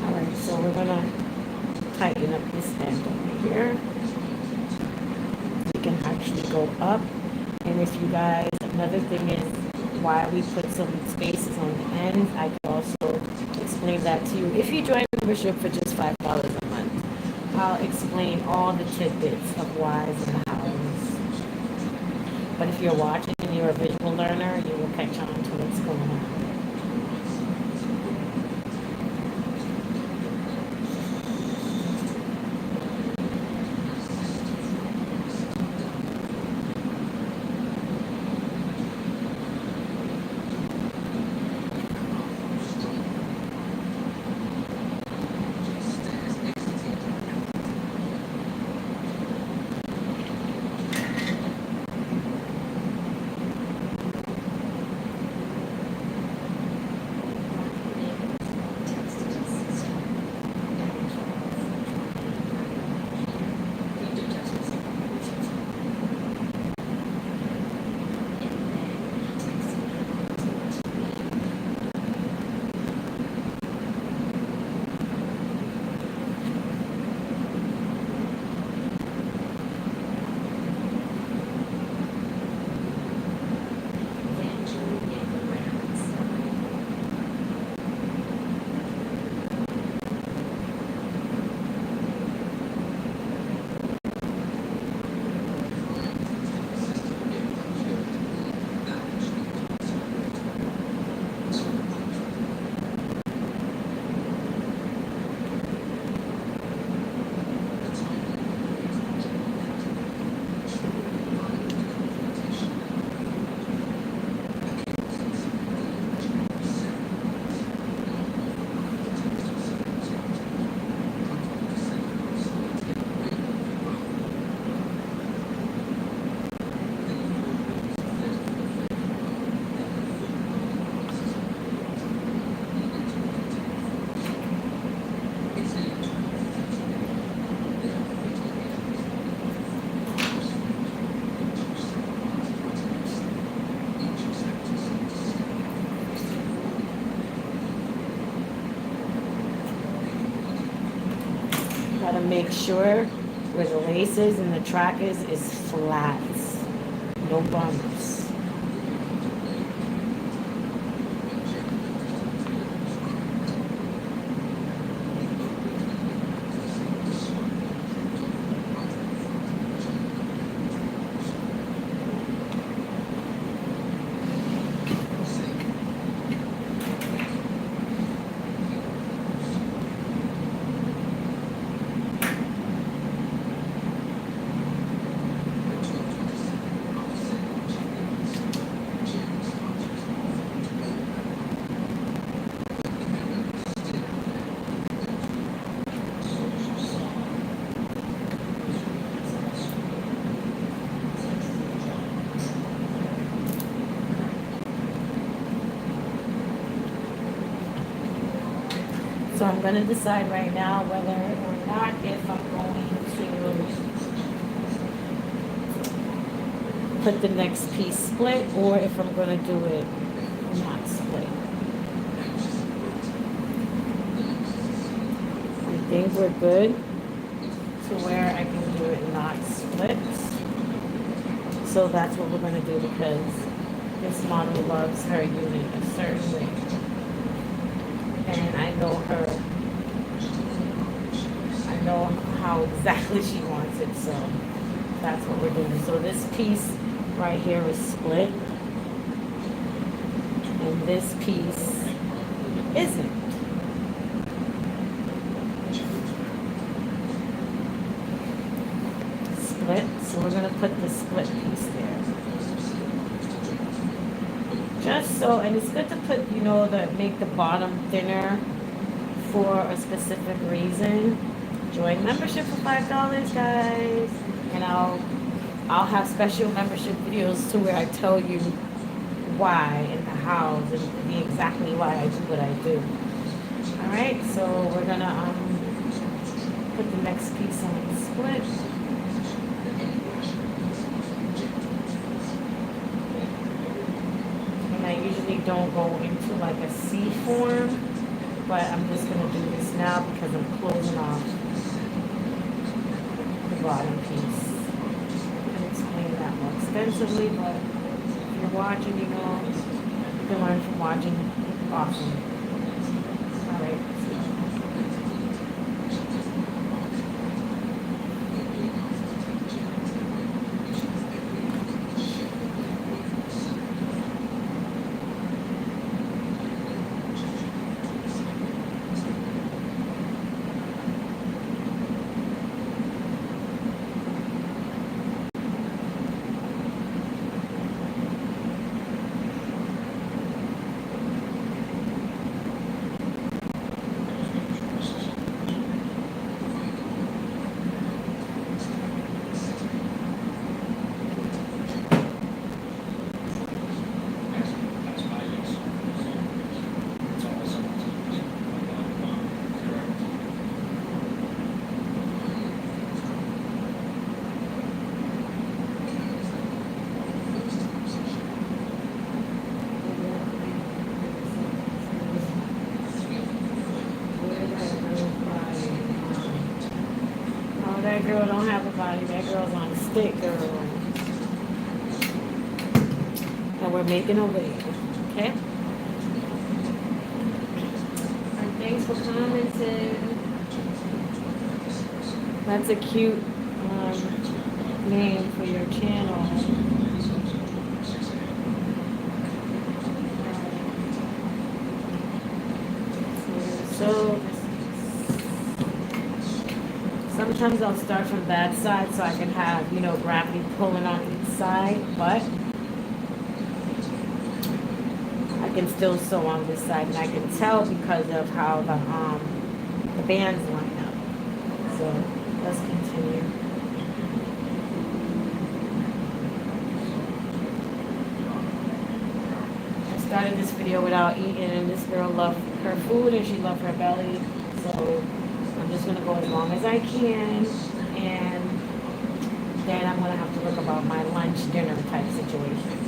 Alright, so we're going to tighten up this end over here. We can actually go up and And if you guys, another thing is why we put some spaces on the ends. I can also explain that to you. If you join membership for just $5 a month, I'll explain all the tidbits of whys and hows. But if you're watching and you're a visual learner, you will catch on to what's going on. Gotta make sure where the laces and the track is flat. No bumps. So I'm going to decide right now whether or not if I'm going to put the next piece split or if I'm going to do it not split. I think we're good to where I can do it not split. So that's what we're going to do because this model loves her unit a certain way. And I know her, I know how exactly she wants it, so that's what we're doing. So this piece right here is split, and this piece isn't. Split, so we're gonna put the split piece there. Just so, and it's good to put, you know, make the bottom thinner for a specific reason. Join membership for $5, guys, and I'll have special membership videos to where I tell you why and the hows and the exactly why I do what I do. All right, so we're gonna put the next piece on the split. I usually don't go into like a C form, but I'm just going to do this now because I'm closing off the bottom piece. I'll explain that once. extensively, but if you're watching, you know, you can learn from watching. Awesome. All right. Oh, that girl don't have a body. That girl's on a stick, girl. And we're making a wave. Okay? And thanks for commenting. That's a cute name for your channel. So sometimes I'll start from that side so I can have, you know, gravity pulling on each side, but I can still sew on this side, and I can tell because of how the bands line up. So let's continue. I started this video without eating, and this girl loved her food and she loved her belly, so I'm just gonna go as long as I can, and then I'm gonna have to look about my lunch dinner type situation.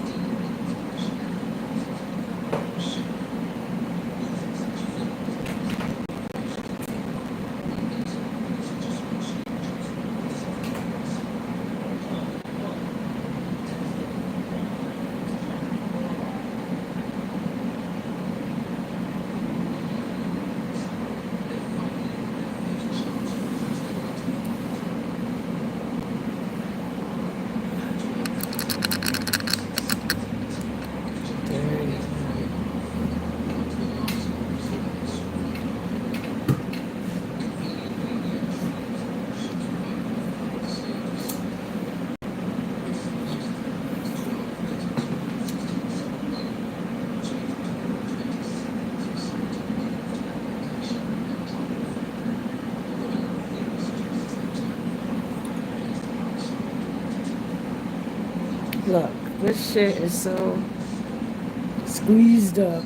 Look, this shit is so squeezed up.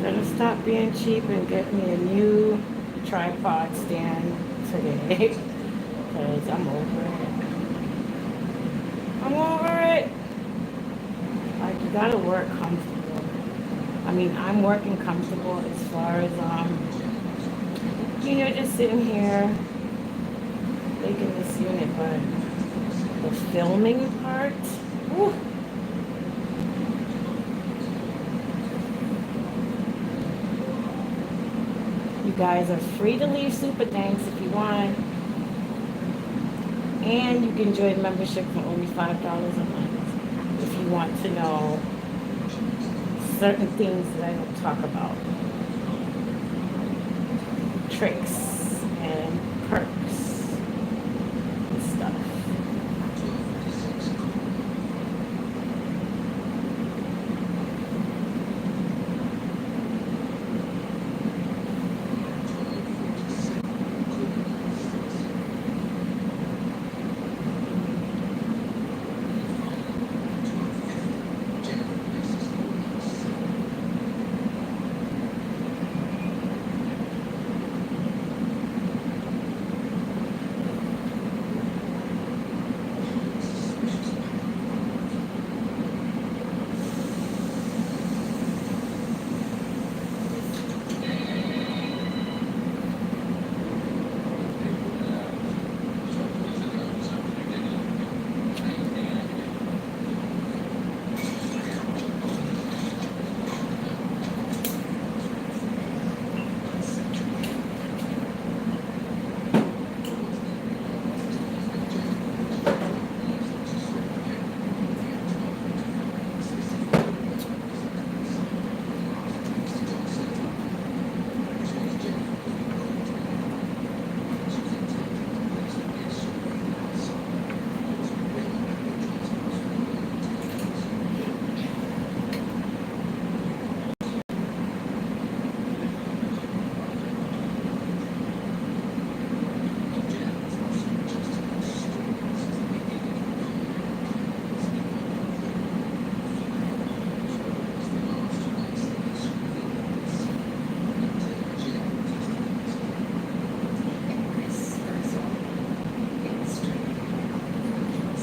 Better stop being cheap and get me a new tripod stand today. Because I'm over it. I'm over it. Like, you gotta work comfortable. I mean, I'm working comfortable as far as, you know, just sitting here making this unit, but the filming part, whew. You guys are free to leave super thanks if you want. And you can join membership for only $5 a month if you want to know certain things that I don't talk about. Tricks and perks and stuff.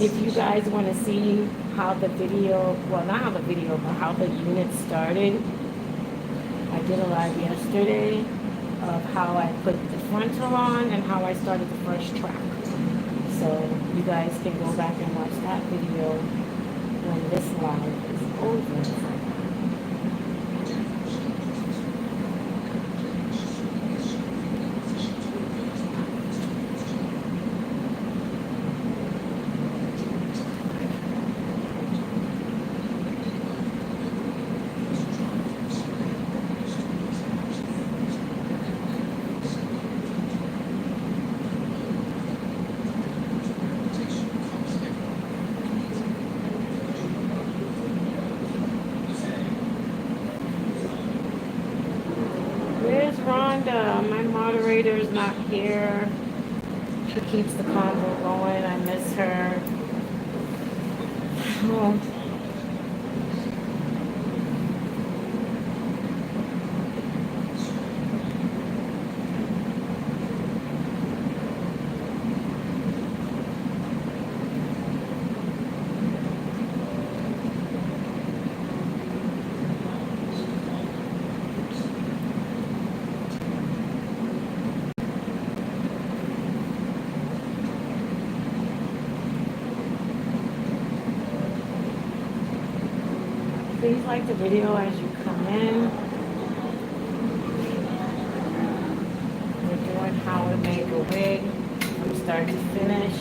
If you guys want to see how the video, well, not how the video, but how the unit started, I did a live yesterday of how I put the frontal on and how I started the first track. So you guys can go back and watch that video when this live is over. Where's Rhonda? My moderator's not here. She keeps the convo going. I miss her. Oh. Please like the video as you come in. We're doing how to make a wig from start to finish.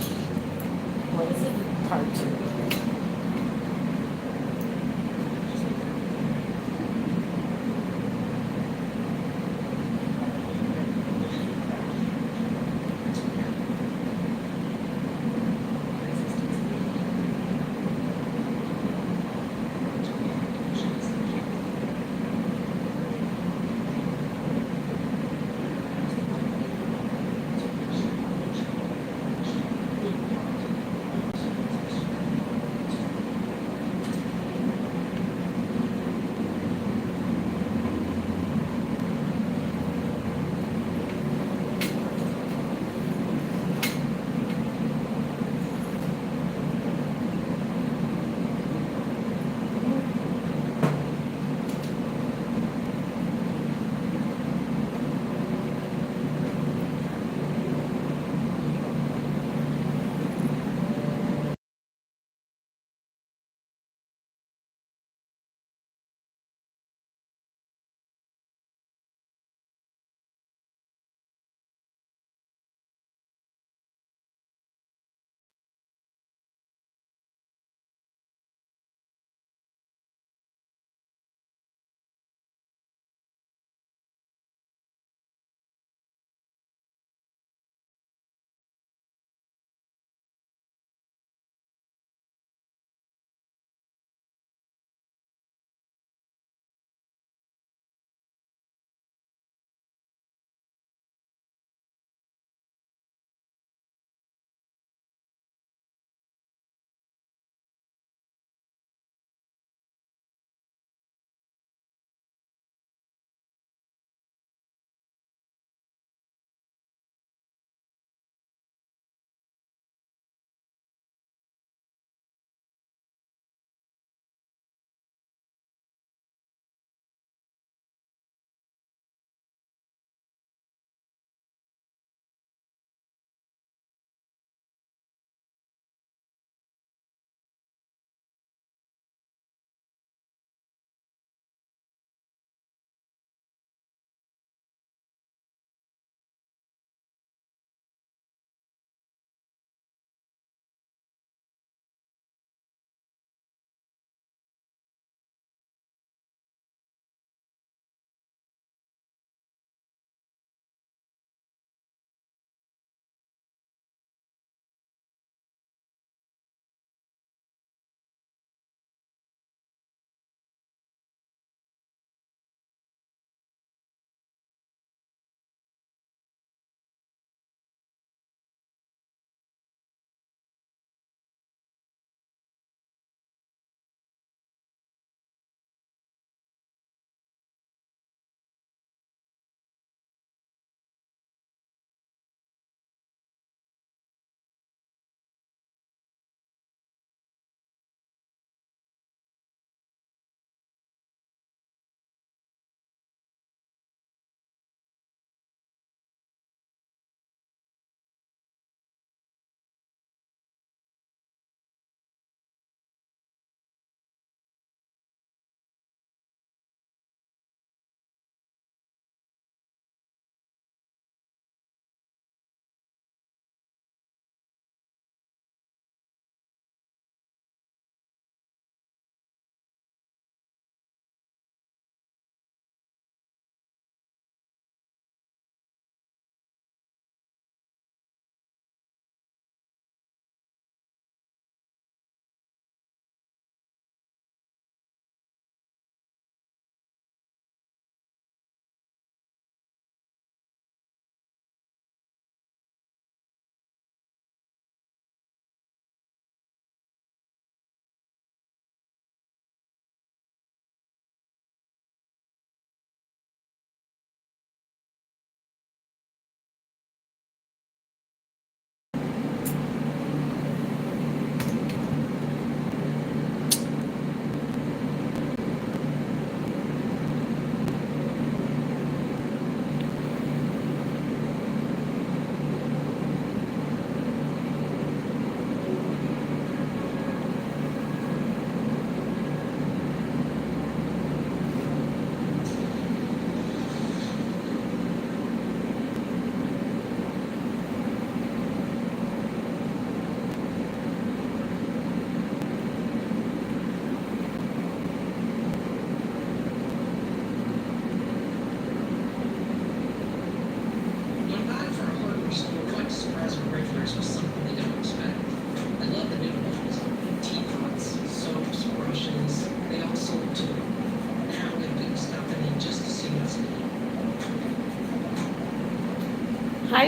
What is it? Part 2.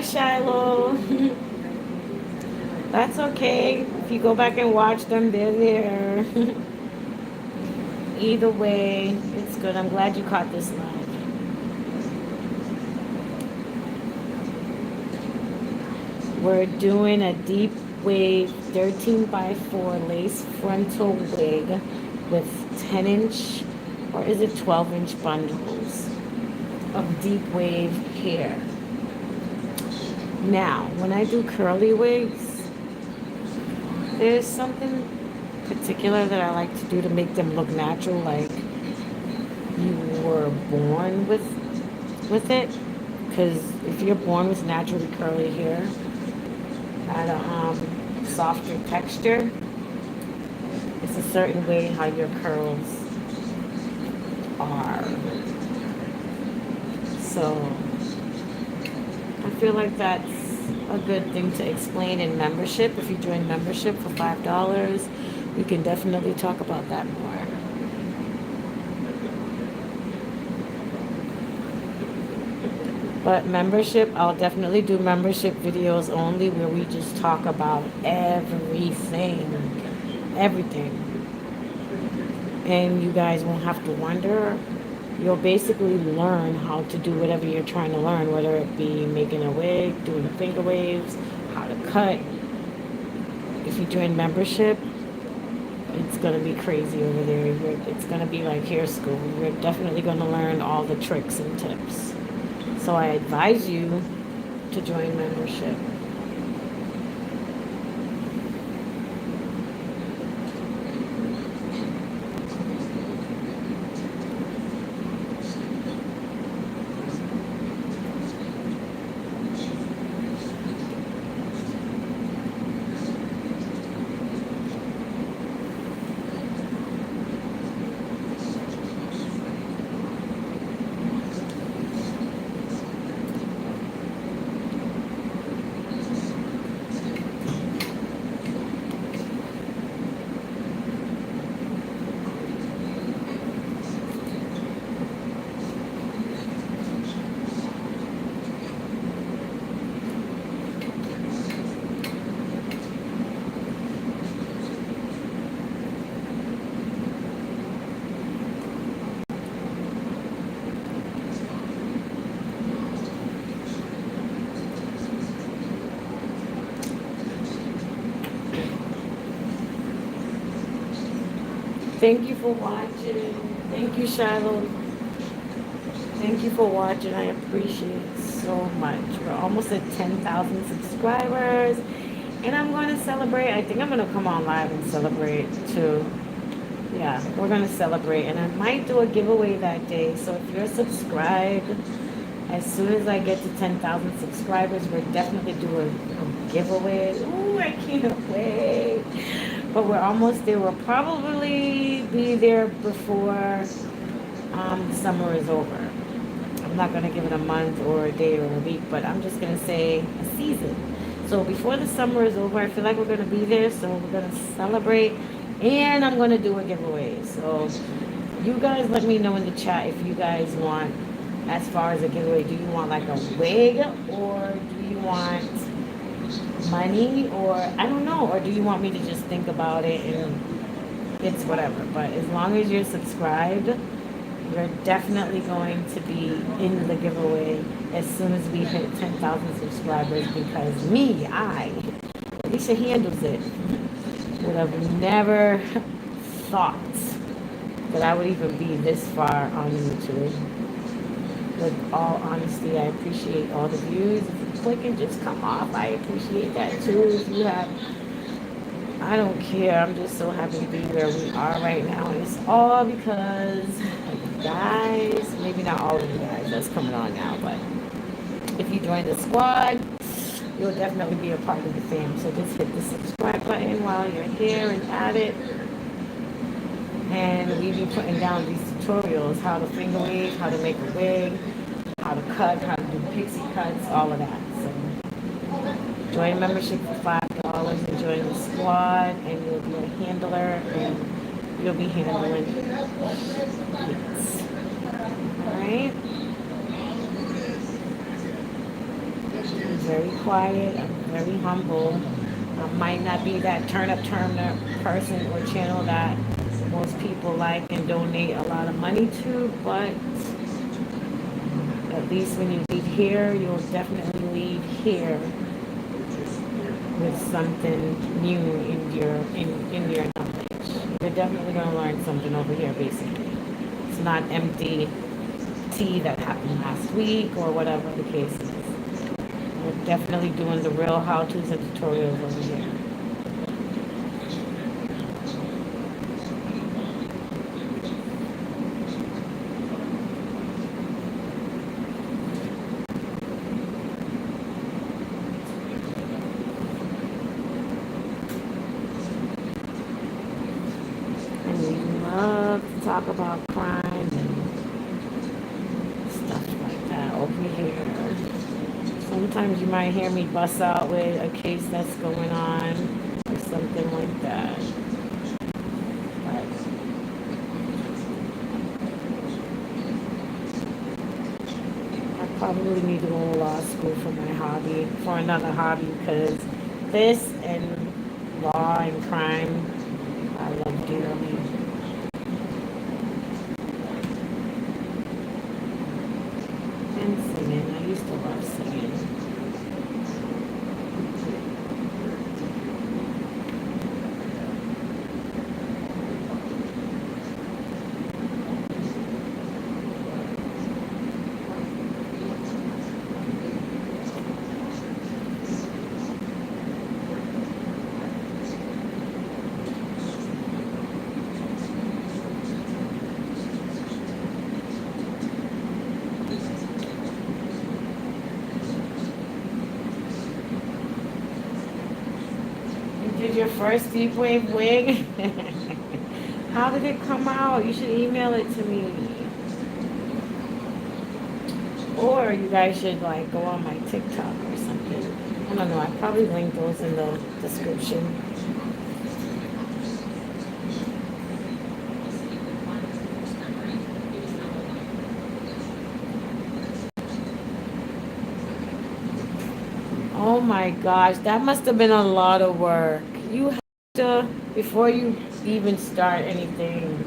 Hi, Shiloh. That's okay. If you go back and watch them, they're there. Either way, it's good. I'm glad you caught this live. We're doing a deep wave 13 by 4 lace frontal wig with 10-inch or is it 12-inch bundles of deep wave hair. Now, when I do curly wigs, there's something particular that I like to do to make them look natural, like you were born with it. Because if you're born with naturally curly hair at a softer texture, it's a certain way how your curls are. So I feel like that's a good thing to explain in membership. If you join membership for $5, we can definitely talk about that more. But membership, I'll definitely do membership videos only where we just talk about everything. And you guys won't have to wonder. You'll basically learn how to do whatever you're trying to learn, whether it be making a wig, doing finger waves, how to cut. If you join membership, it's going to be crazy over there. It's going to be like hair school. You're definitely going to learn all the tricks and tips. So I advise you to join membership. Thank you for watching. Thank you, Shiloh. Thank you for watching. I appreciate it so much. We're almost at 10,000 subscribers. And I'm going to celebrate. I think I'm going to come on live and celebrate too. Yeah, we're going to celebrate. And I might do a giveaway that day. So if you're subscribed, as soon as I get to 10,000 subscribers, we're definitely doing a giveaway. Ooh, I can't wait. But we're almost there. We'll probably be there before summer is over. I'm not going to give it a month or a day or a week, but I'm just going to say a season. So before the summer is over, I feel like we're going to be there. So we're going to celebrate. And I'm going to do a giveaway. So you guys let me know in the chat if you guys want, as far as a giveaway, do you want like a wig or do you want money, or I don't know, or do you want me to just think about it and it's whatever. But as long as you're subscribed, you're definitely going to be in the giveaway as soon as we hit 10,000 subscribers, because Alicia handles it. Would have never thought that I would even be this far on YouTube. With all honesty, I appreciate all the views. If you click and just come off, I appreciate that too. If you have, I don't care. I'm just so happy to be where we are right now. And it's all because of you guys. Maybe not all of you guys that's coming on now, but if you join the squad, you'll definitely be a part of the fam. So just hit the subscribe button while you're here and at it. And we be putting down these tutorials, how to finger wave, how to make a wig, how to cut, how to do pixie cuts, all of that. So join membership for $5 and join the squad, and you'll be a handler and you'll be handling it. Alright? very quiet. I'm very humble. I might not be that turner person or channel that most people like and donate a lot of money to, but at least when you leave here, you'll definitely leave here with something new in your knowledge. You're definitely gonna learn something over here, basically. It's not empty tea that happened last week or whatever the case is. We're definitely doing the real how-tos and tutorials over here. And we love to talk about crime and stuff like that over here. Sometimes you might hear me bust out with a case that's going on or something like that. But I probably need to go to law school for my hobby, for another hobby, because this and law and crime, I love dearly. And singing, I used to love singing. You did your first Deepwave wig? How did it come out? You should email it to me. Or you guys should like go on my TikTok or something. I don't know. I probably link those in the description. Oh my gosh, that must have been a lot of work. You have to, before you even start anything,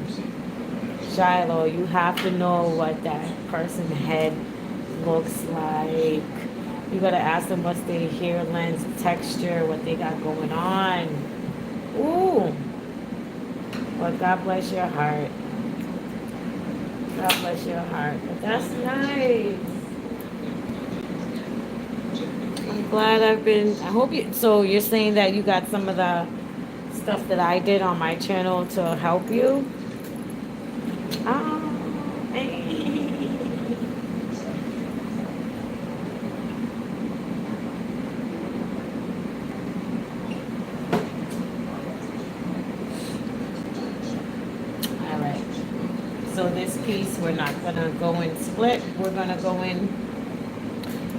Shiloh, you have to know what that person's head looks like. You gotta ask them what's their hair length, texture, what they got going on. Ooh, well, God bless your heart. God bless your heart. But that's nice. I'm glad I hope you, so you're saying that you got some of the stuff that I did on my channel to help you? Oh, all right. So this piece, we're not gonna go in split. We're gonna go in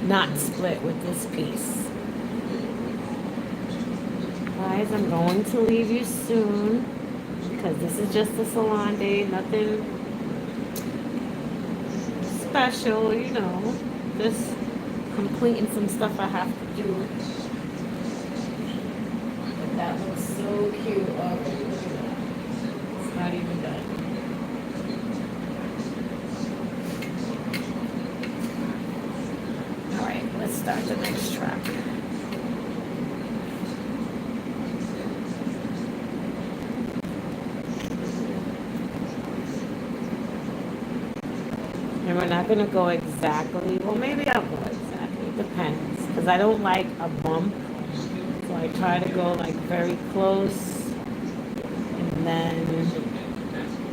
not split with this piece. Guys, I'm going to leave you soon because this is just a salon day, nothing special, you know, just completing some stuff I have to do. But that looks so cute already. Look at that. It's not even done. All right, let's start the next track. And we're not gonna go exactly, well, maybe I'll go exactly, it depends, because I don't like a bump, so I try to go like very close, and then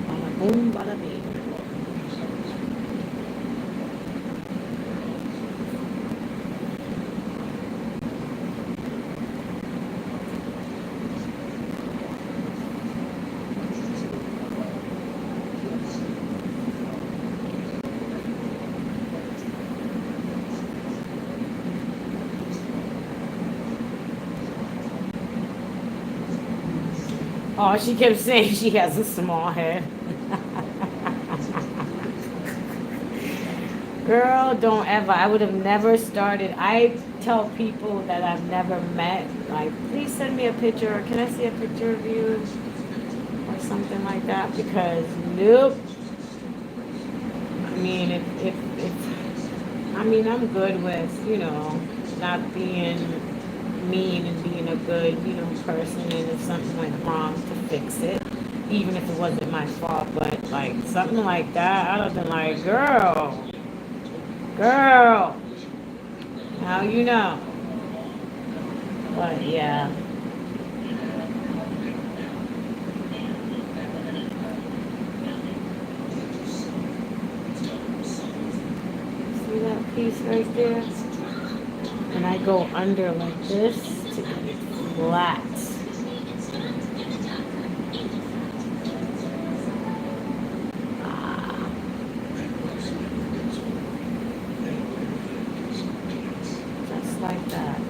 bada boom, bada bing. Oh, she kept saying she has a small head. Girl, don't ever. I would have never started. tell people that I've never met, like, please send me a picture, or can I see a picture of you, or something like that, because nope. I mean, I mean, I'm good with, not being mean and being a good, person, and if something went wrong, to fix it, even if it wasn't my fault, but, like, something like that, I'd have been like, girl, how you know? But, yeah. See that piece right there? And I go under like this to get it flat. Ah, just like that.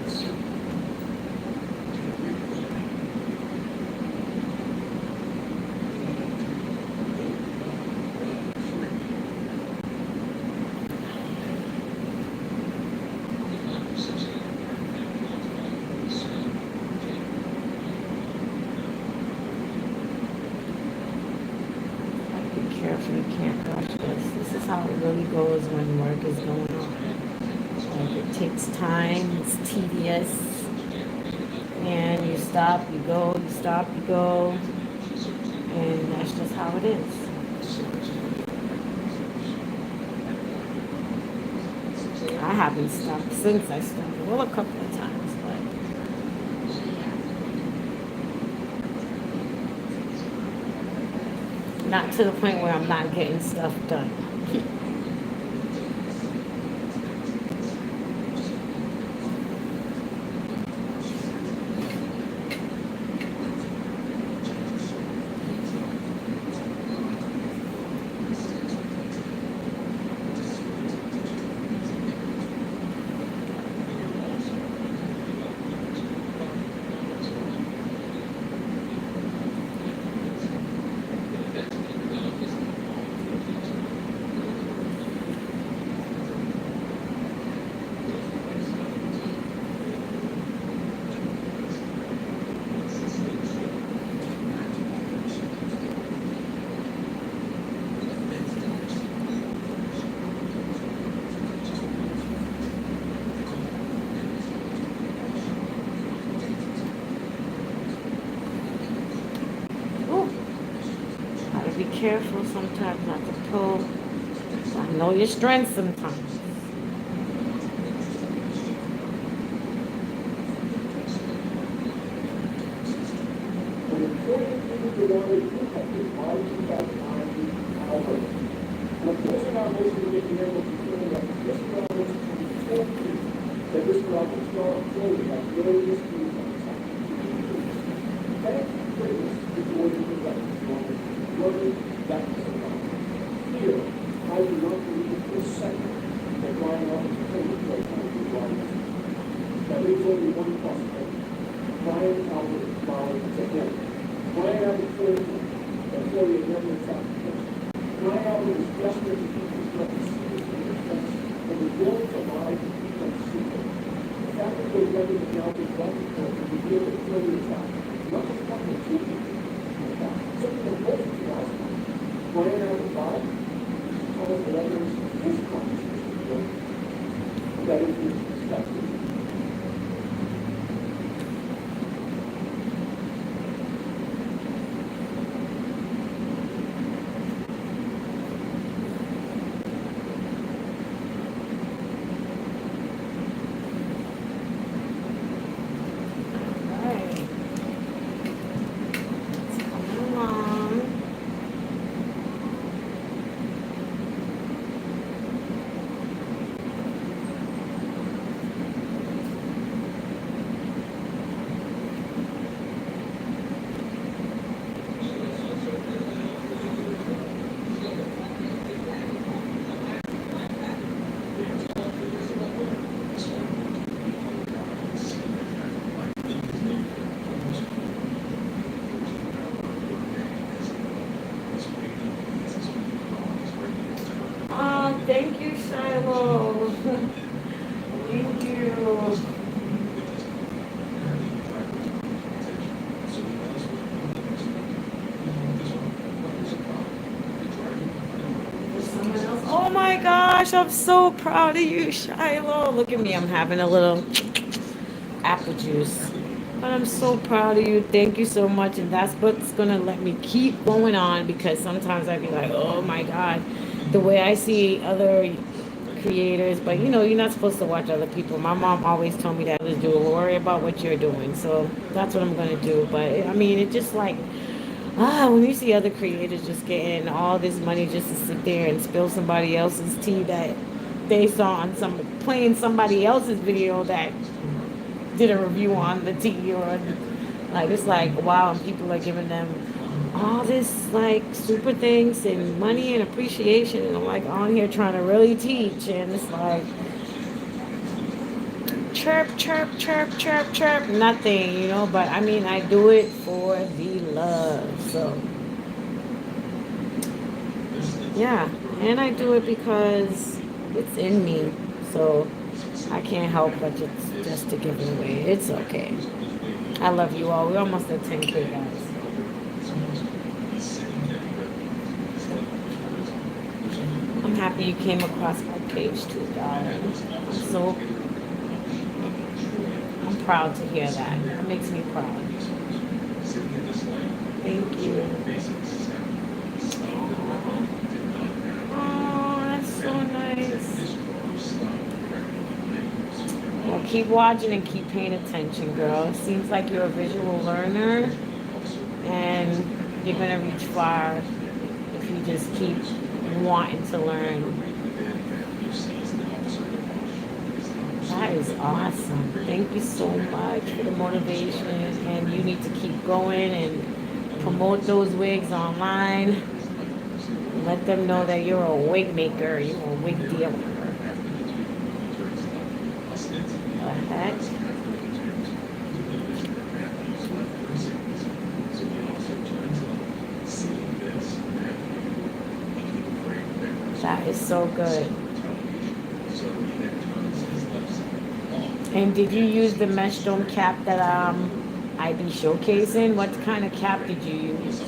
Be careful, you can't rush this. This is how it really goes when work is going on. Like, it takes time, it's tedious, and you stop, you go, you stop, you go, and that's just how it is. I haven't stopped since I started. Well, a couple of times, but not to the point where I'm not getting stuff done. Ooh, gotta be careful sometimes not to pull. I know your strength sometimes. Alright, it's coming along. gosh, I'm so proud of you, Shiloh. Look at me, I'm having a little apple juice. But I'm so proud of you. Thank you so much. And that's what's going to let me keep going on, because sometimes I'd be like, oh my God, the way I see other creators. But you know, you're not supposed to watch other people. My mom always told me that to do. Worry about what you're doing. So that's what I'm going to do. But I mean, it just like, when you see other creators just getting all this money just to sit there and spill somebody else's tea that they saw on some playing somebody else's video that did a review on the tea, or like it's like wow, and people are giving them all this like super things and money and appreciation, and I'm like on here trying to really teach, and it's like chirp, chirp, chirp, chirp, chirp, nothing, you know. But I mean, I do it for the love, so yeah, and I do it because it's in me, so I can't help but just to give it away. It's okay. I love you all. We're almost at 10K, guys. I'm happy you came across my page too, darling. I'm proud to hear that. It makes me proud. Thank you. Oh, that's so nice. Well, keep watching and keep paying attention, girl. It seems like you're a visual learner, and you're gonna reach far if you just keep wanting to learn. That is awesome. Thank you so much for the motivation, and you need to keep going and promote those wigs online. Let them know that you're a wig maker, you're a wig dealer. The heck? That is so good. And did you use the mesh dome cap that I be showcasing? What kind of cap did you use?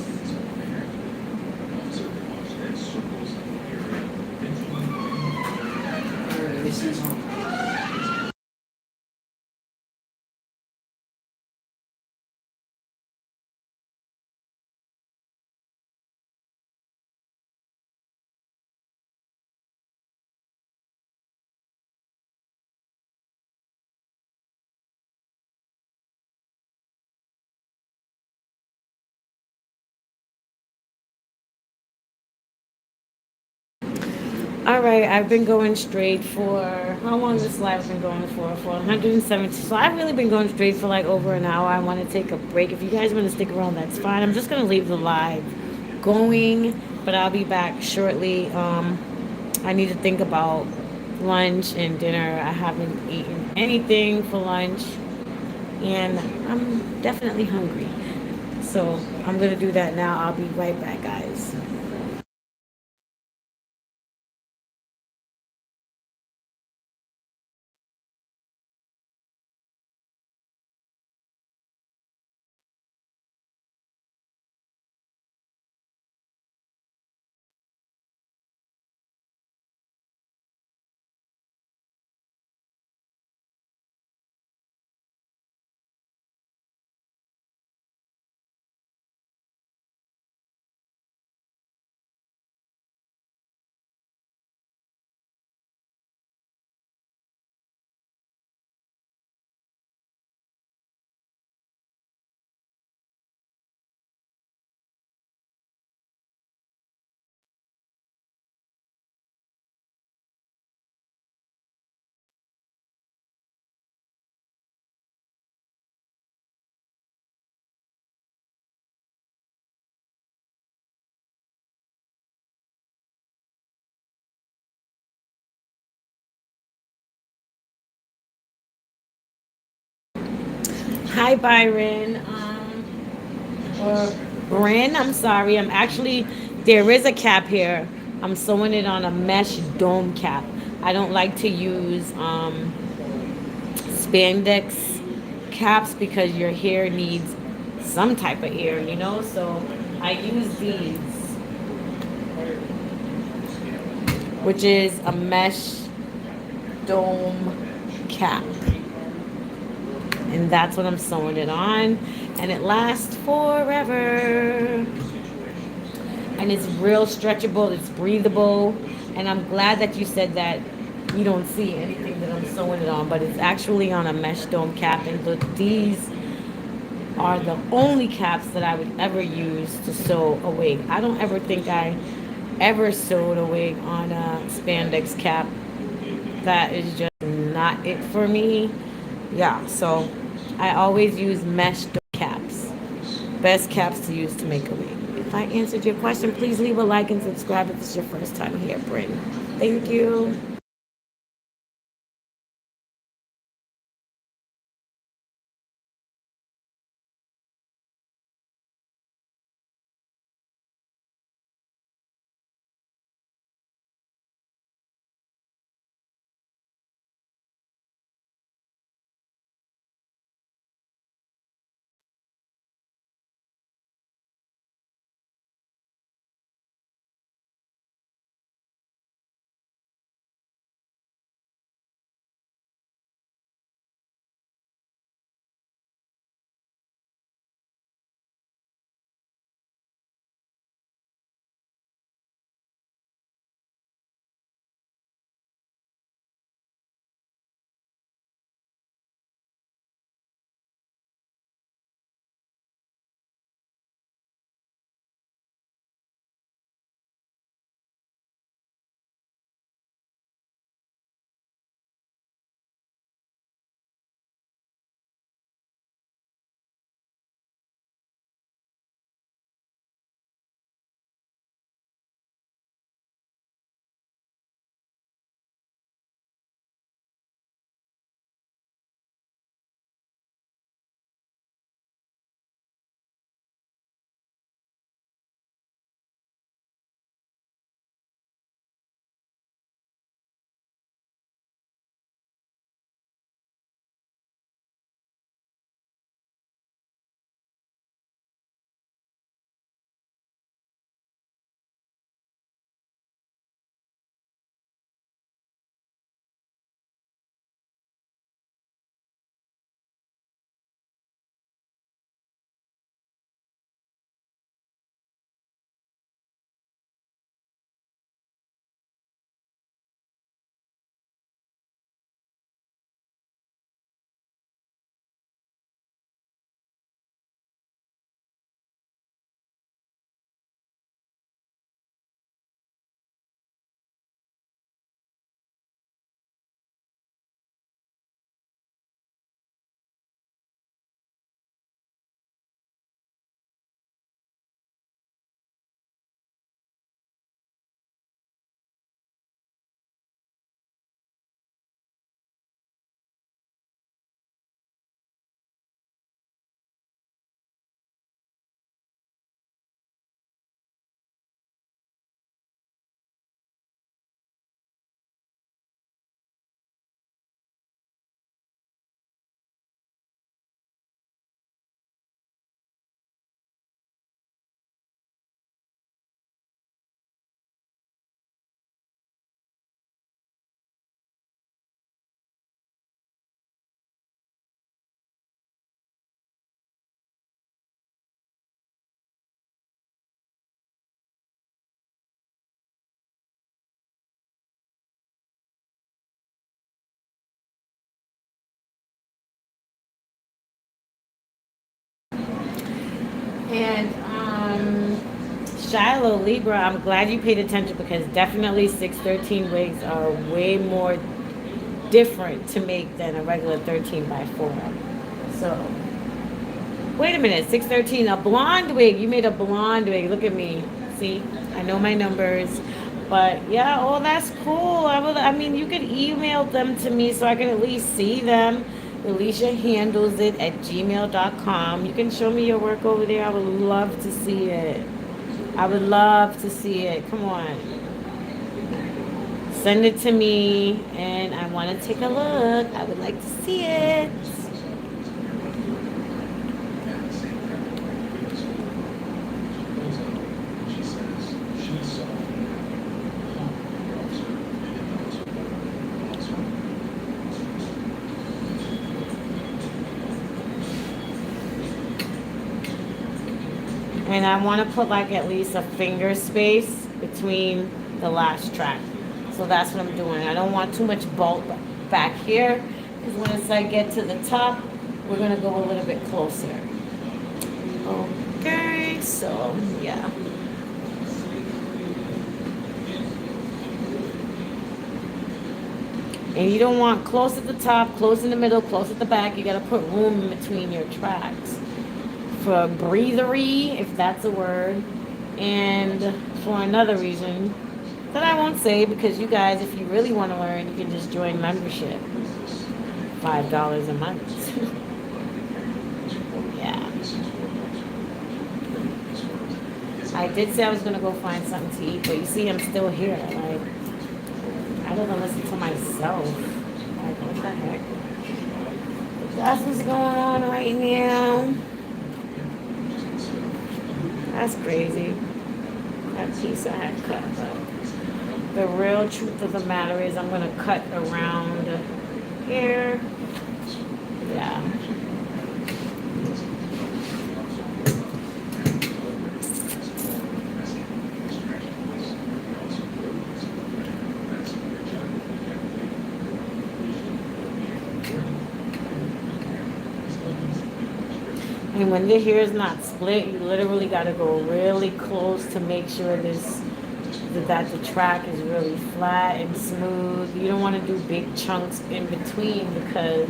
All right, I've been going straight for how long this live been going for 170. So I've really been going straight for like over an hour. I want to take a break. If you guys want to stick around, that's fine. I'm just gonna leave the live going, but I'll be back shortly. I need to think about lunch and dinner. I haven't eaten anything for lunch, and I'm definitely hungry. So I'm gonna do that now. I'll be right back, guys. Hi, Byron. Or Bryn, I'm sorry. I'm actually, there is a cap here. I'm sewing it on a mesh dome cap. I don't like to use spandex caps because your hair needs some type of air, you know? So I use these. which is a mesh dome cap. And that's what I'm sewing it on. And it lasts forever. And it's real stretchable, it's breathable. And I'm glad that you said that you don't see anything that I'm sewing it on, but it's actually on a mesh dome cap. And these are the only caps that I would ever use to sew a wig. I don't ever think I ever sewed a wig on a spandex cap. That is just not it for me. Yeah, so I always use mesh caps. Best caps to use to make a wig. If I answered your question, please leave a like and subscribe if it's your first time here, Bryn. Thank you. And Shiloh Libra, I'm glad you paid attention because definitely 613 wigs are way more different to make than a regular 13 by 4. So, wait a minute, 613, a blonde wig. You made a blonde wig. Look at me. See, I know my numbers. But yeah, oh, that's cool. I mean, you could email them to me so I can at least see them. Alicia handles it at gmail.com. You can show me your work over there. I would love to see it. I would love to see it. Come on. Send it to me and I want to take a look. I would like to see it. And I want to put like at least a finger space between the last track. So that's what I'm doing. I don't want too much bulk back here, because once I get to the top, we're going to go a little bit closer. Okay, so yeah. And you don't want close at the top, close in the middle, close at the back. You got to put room in between your tracks for breathery, if that's a word, and for another reason that I won't say, because you guys, if you really want to learn, you can just join membership. $5 a month. Yeah. I did say I was gonna go find something to eat, but you see, I'm still here. Like, I don't listen to myself. Like, what the heck? That's what's going on right now. That's crazy. That piece I had cut. But the real truth of the matter is, I'm gonna cut around here. Yeah. And when the hair is not split, you literally got to go really close to make sure that the track is really flat and smooth. You don't want to do big chunks in between, because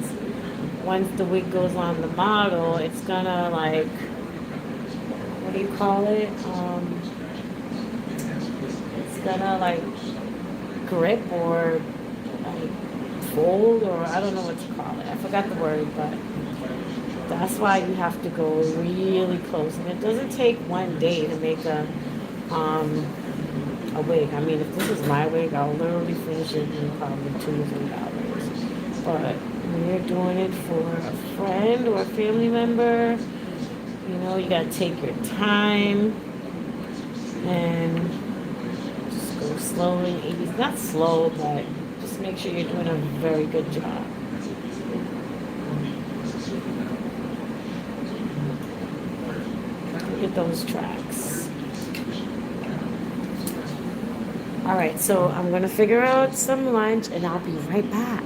once the wig goes on the model, it's gonna like, what do you call it? It's gonna like grip or like fold, or I don't know what to call it. I forgot the word, but that's why you have to go really close. And it doesn't take one day to make a wig. I mean, if this is my wig, I'll literally finish it in probably 2 or 3 hours. But when you're doing it for a friend or a family member, you know, you gotta take your time and just go slow and easy. Not slow, but just make sure you're doing a very good job. Look at those tracks. All right, so I'm gonna figure out some lunch and I'll be right back.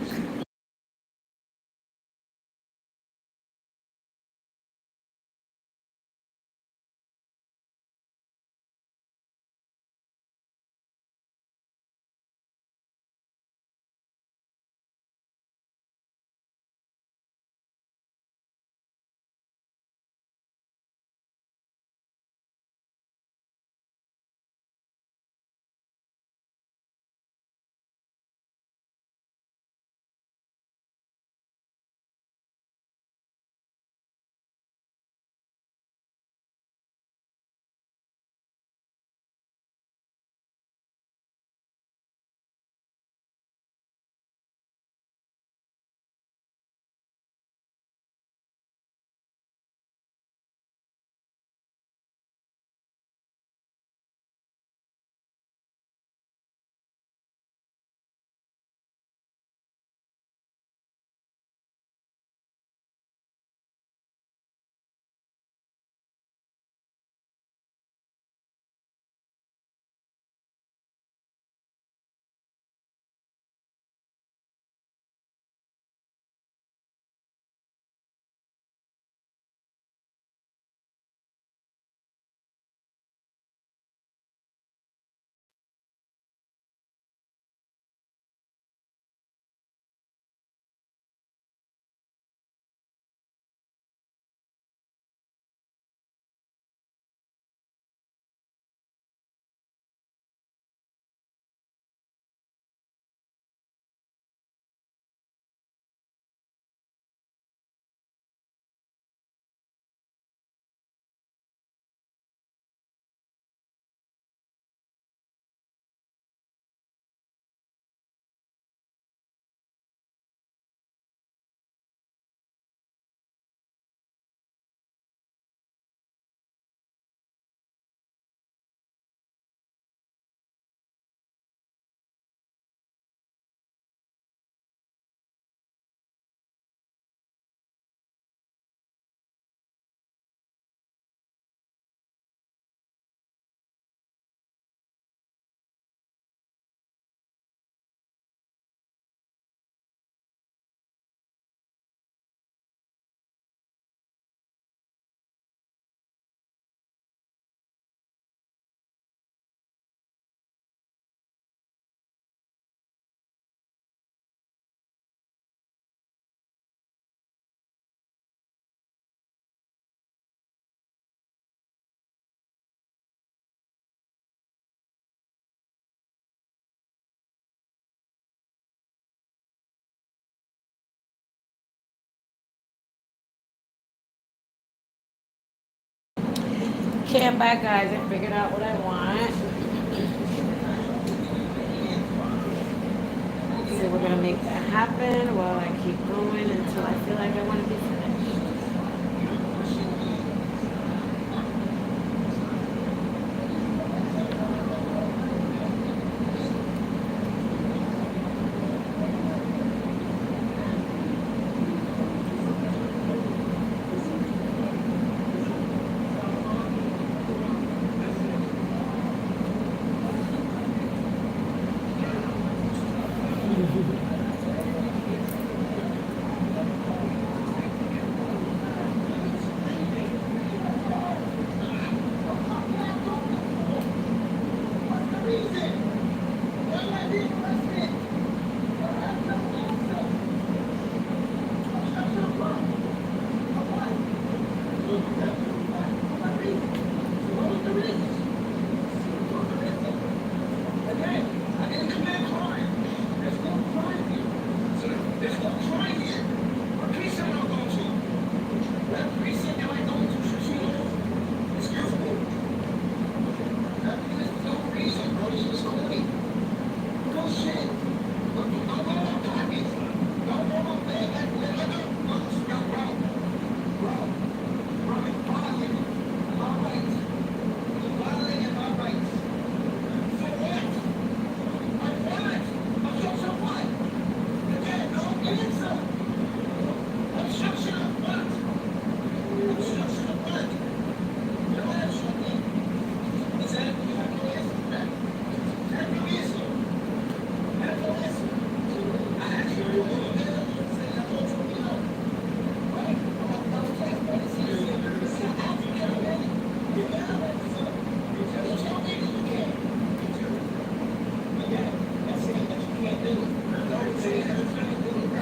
Okay, I'm back, guys. I figured out what I want. So we're gonna make that happen while I keep going until I feel like I want to be finished.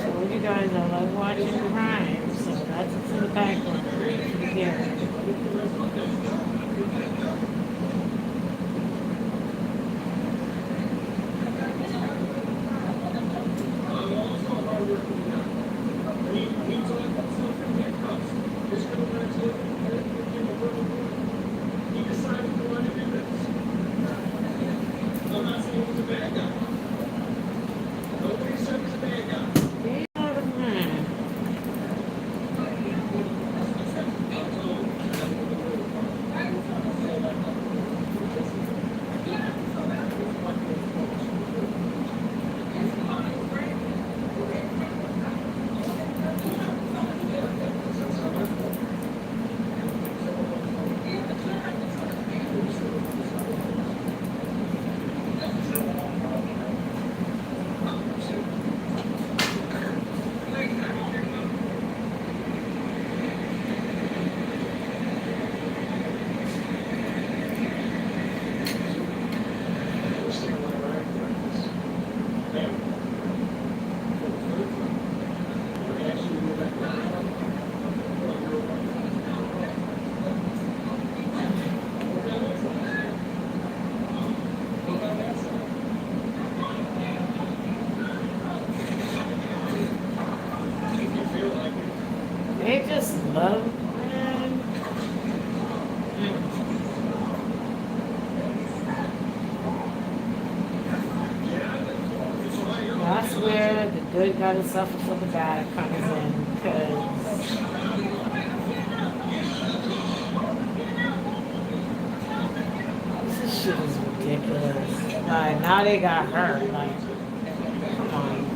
Told you guys I love watching crime, so that's what's in the background. Here. They just love, man. That's where the good gotta suffer for the bad comes in, because this shit is ridiculous. Like, now they got her. Like, come on.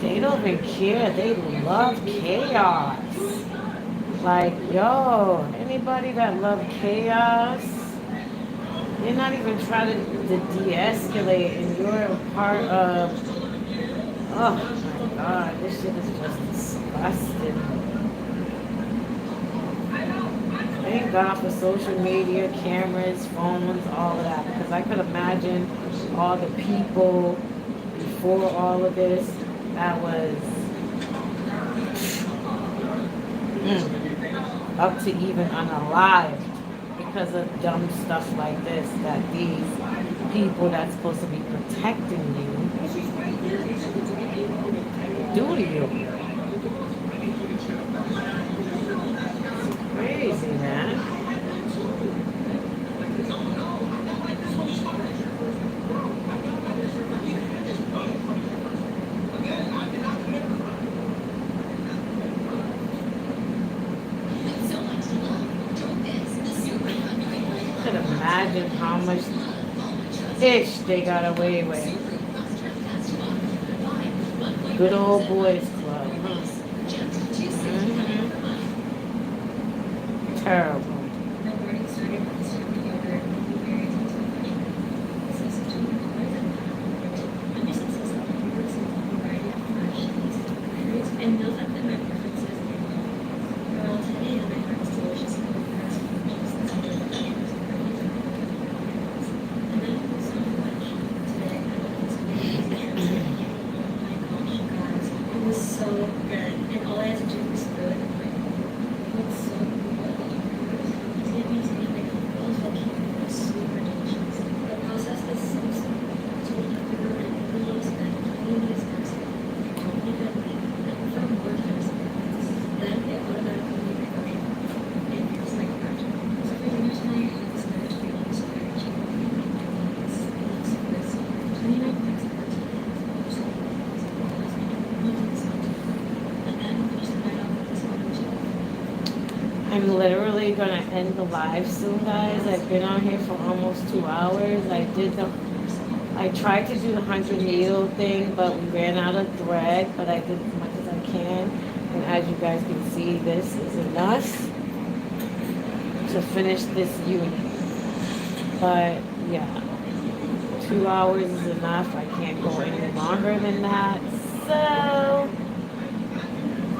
They don't even care. They love chaos. Like, yo, anybody that love chaos, they're not even trying to de-escalate, and you're a part of, oh my God, this shit is just disgusting. Thank God for social media, cameras, phones, all of that, because I could imagine all the people before all of this that was up to even unalived because of dumb stuff like this that these people that's supposed to be protecting you do to you. Crazy, man. I could imagine how much ish they got away with. Good old boys club. Terrible. I'm literally gonna end the live soon, guys. I've been on here for almost 2 hours. I tried to do the 100 needle thing, but we ran out of thread, but I did as much as I can. And as you guys can see, this is enough to finish this unit. But yeah, 2 hours is enough. I can't go any longer than that. So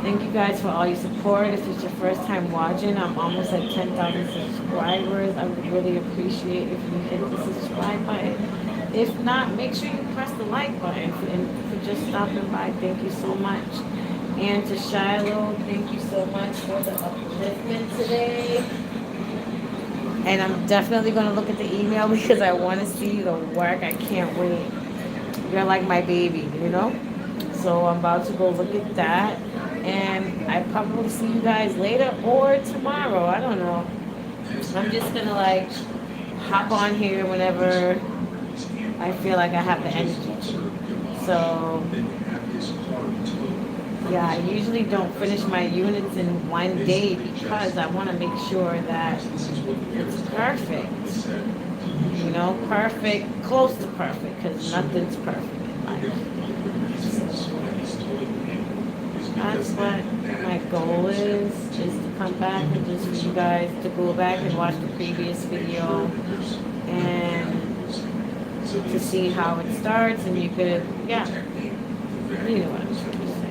thank you guys for all your support. If it's your first time watching, I'm almost at 10,000 subscribers. I would really appreciate if you hit the subscribe button. If not, make sure you press the like button. And for just stopping by, thank you so much. And to Shiloh, thank you so much for the upliftment today. And I'm definitely going to look at the email because I want to see the work. I can't wait. You're like my baby, you know? So I'm about to go look at that. And I probably see you guys later or tomorrow. I don't know. I'm just going to like hop on here whenever I feel like I have the energy. So yeah, I usually don't finish my units in one day because I want to make sure that it's perfect. You know, perfect, close to perfect, because nothing's perfect in life. That's what my goal is to come back and just for you guys to go back and watch the previous video and to see how it starts, and you could, yeah, you know what I'm trying to say.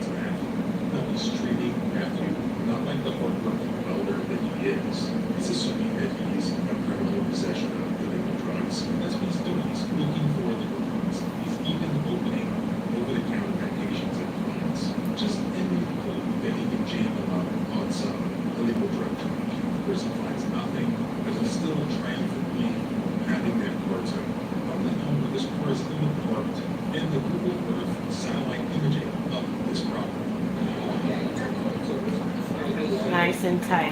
He's treating Matthew not like the hardworking welder that he is. He's assuming that he's a criminal possession of illegal drugs. That's what he's doing. He's looking for illegal drugs. He's even opening over-the-counter medications at plants, just in the hope that he can jam them up on some illegal drug charge. The person finds nothing, but he's still triumphantly having that cartoon. Probably home where this car is even parked in the Google Earth satellite imaging of this problem. Nice and tight.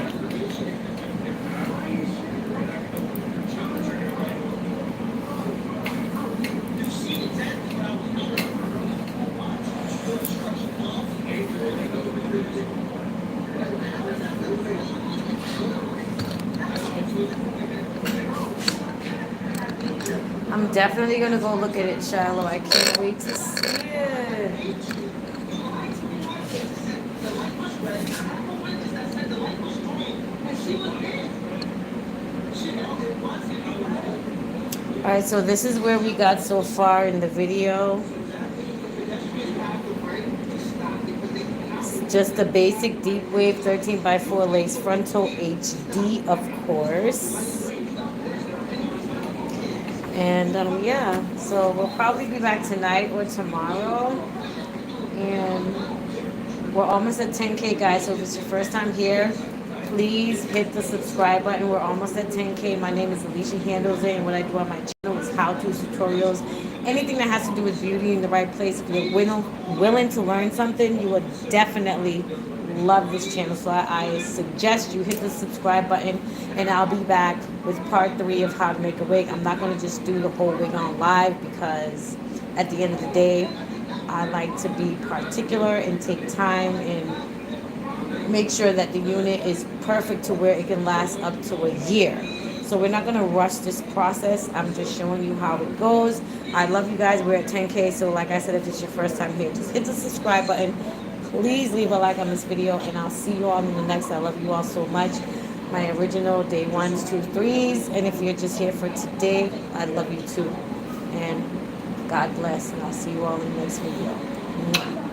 I'm definitely gonna go look at it, Shiloh. I can't wait to see it. Alright, so this is where we got so far in the video. It's just the basic Deepwave 13x4 lace frontal HD, of course. And yeah, so we'll probably be back tonight or tomorrow. And we're almost at 10K, guys. So if it's your first time here, please hit the subscribe button. We're almost at 10K. My name is Alicia Handles it, and what I do on my channel is how-to tutorials. Anything that has to do with beauty in the right place. If you're willing to learn something, you would definitely love this channel. So I suggest you hit the subscribe button, and I'll be back with part 3 of how to make a wig. I'm not going to just do the whole wig on live, because at the end of the day, I like to be particular and take time and make sure that the unit is perfect to where it can last up to a year. So we're not going to rush this process. I'm just showing you how it goes. I love you guys. We're at 10K. So like I said, if it's your first time here, just hit the subscribe button. Please leave a like on this video, and I'll see you all in the next. I love you all so much. My original day 1s, 2s, 3s. And if you're just here for today, I love you too. And God bless. And I'll see you all in the next video.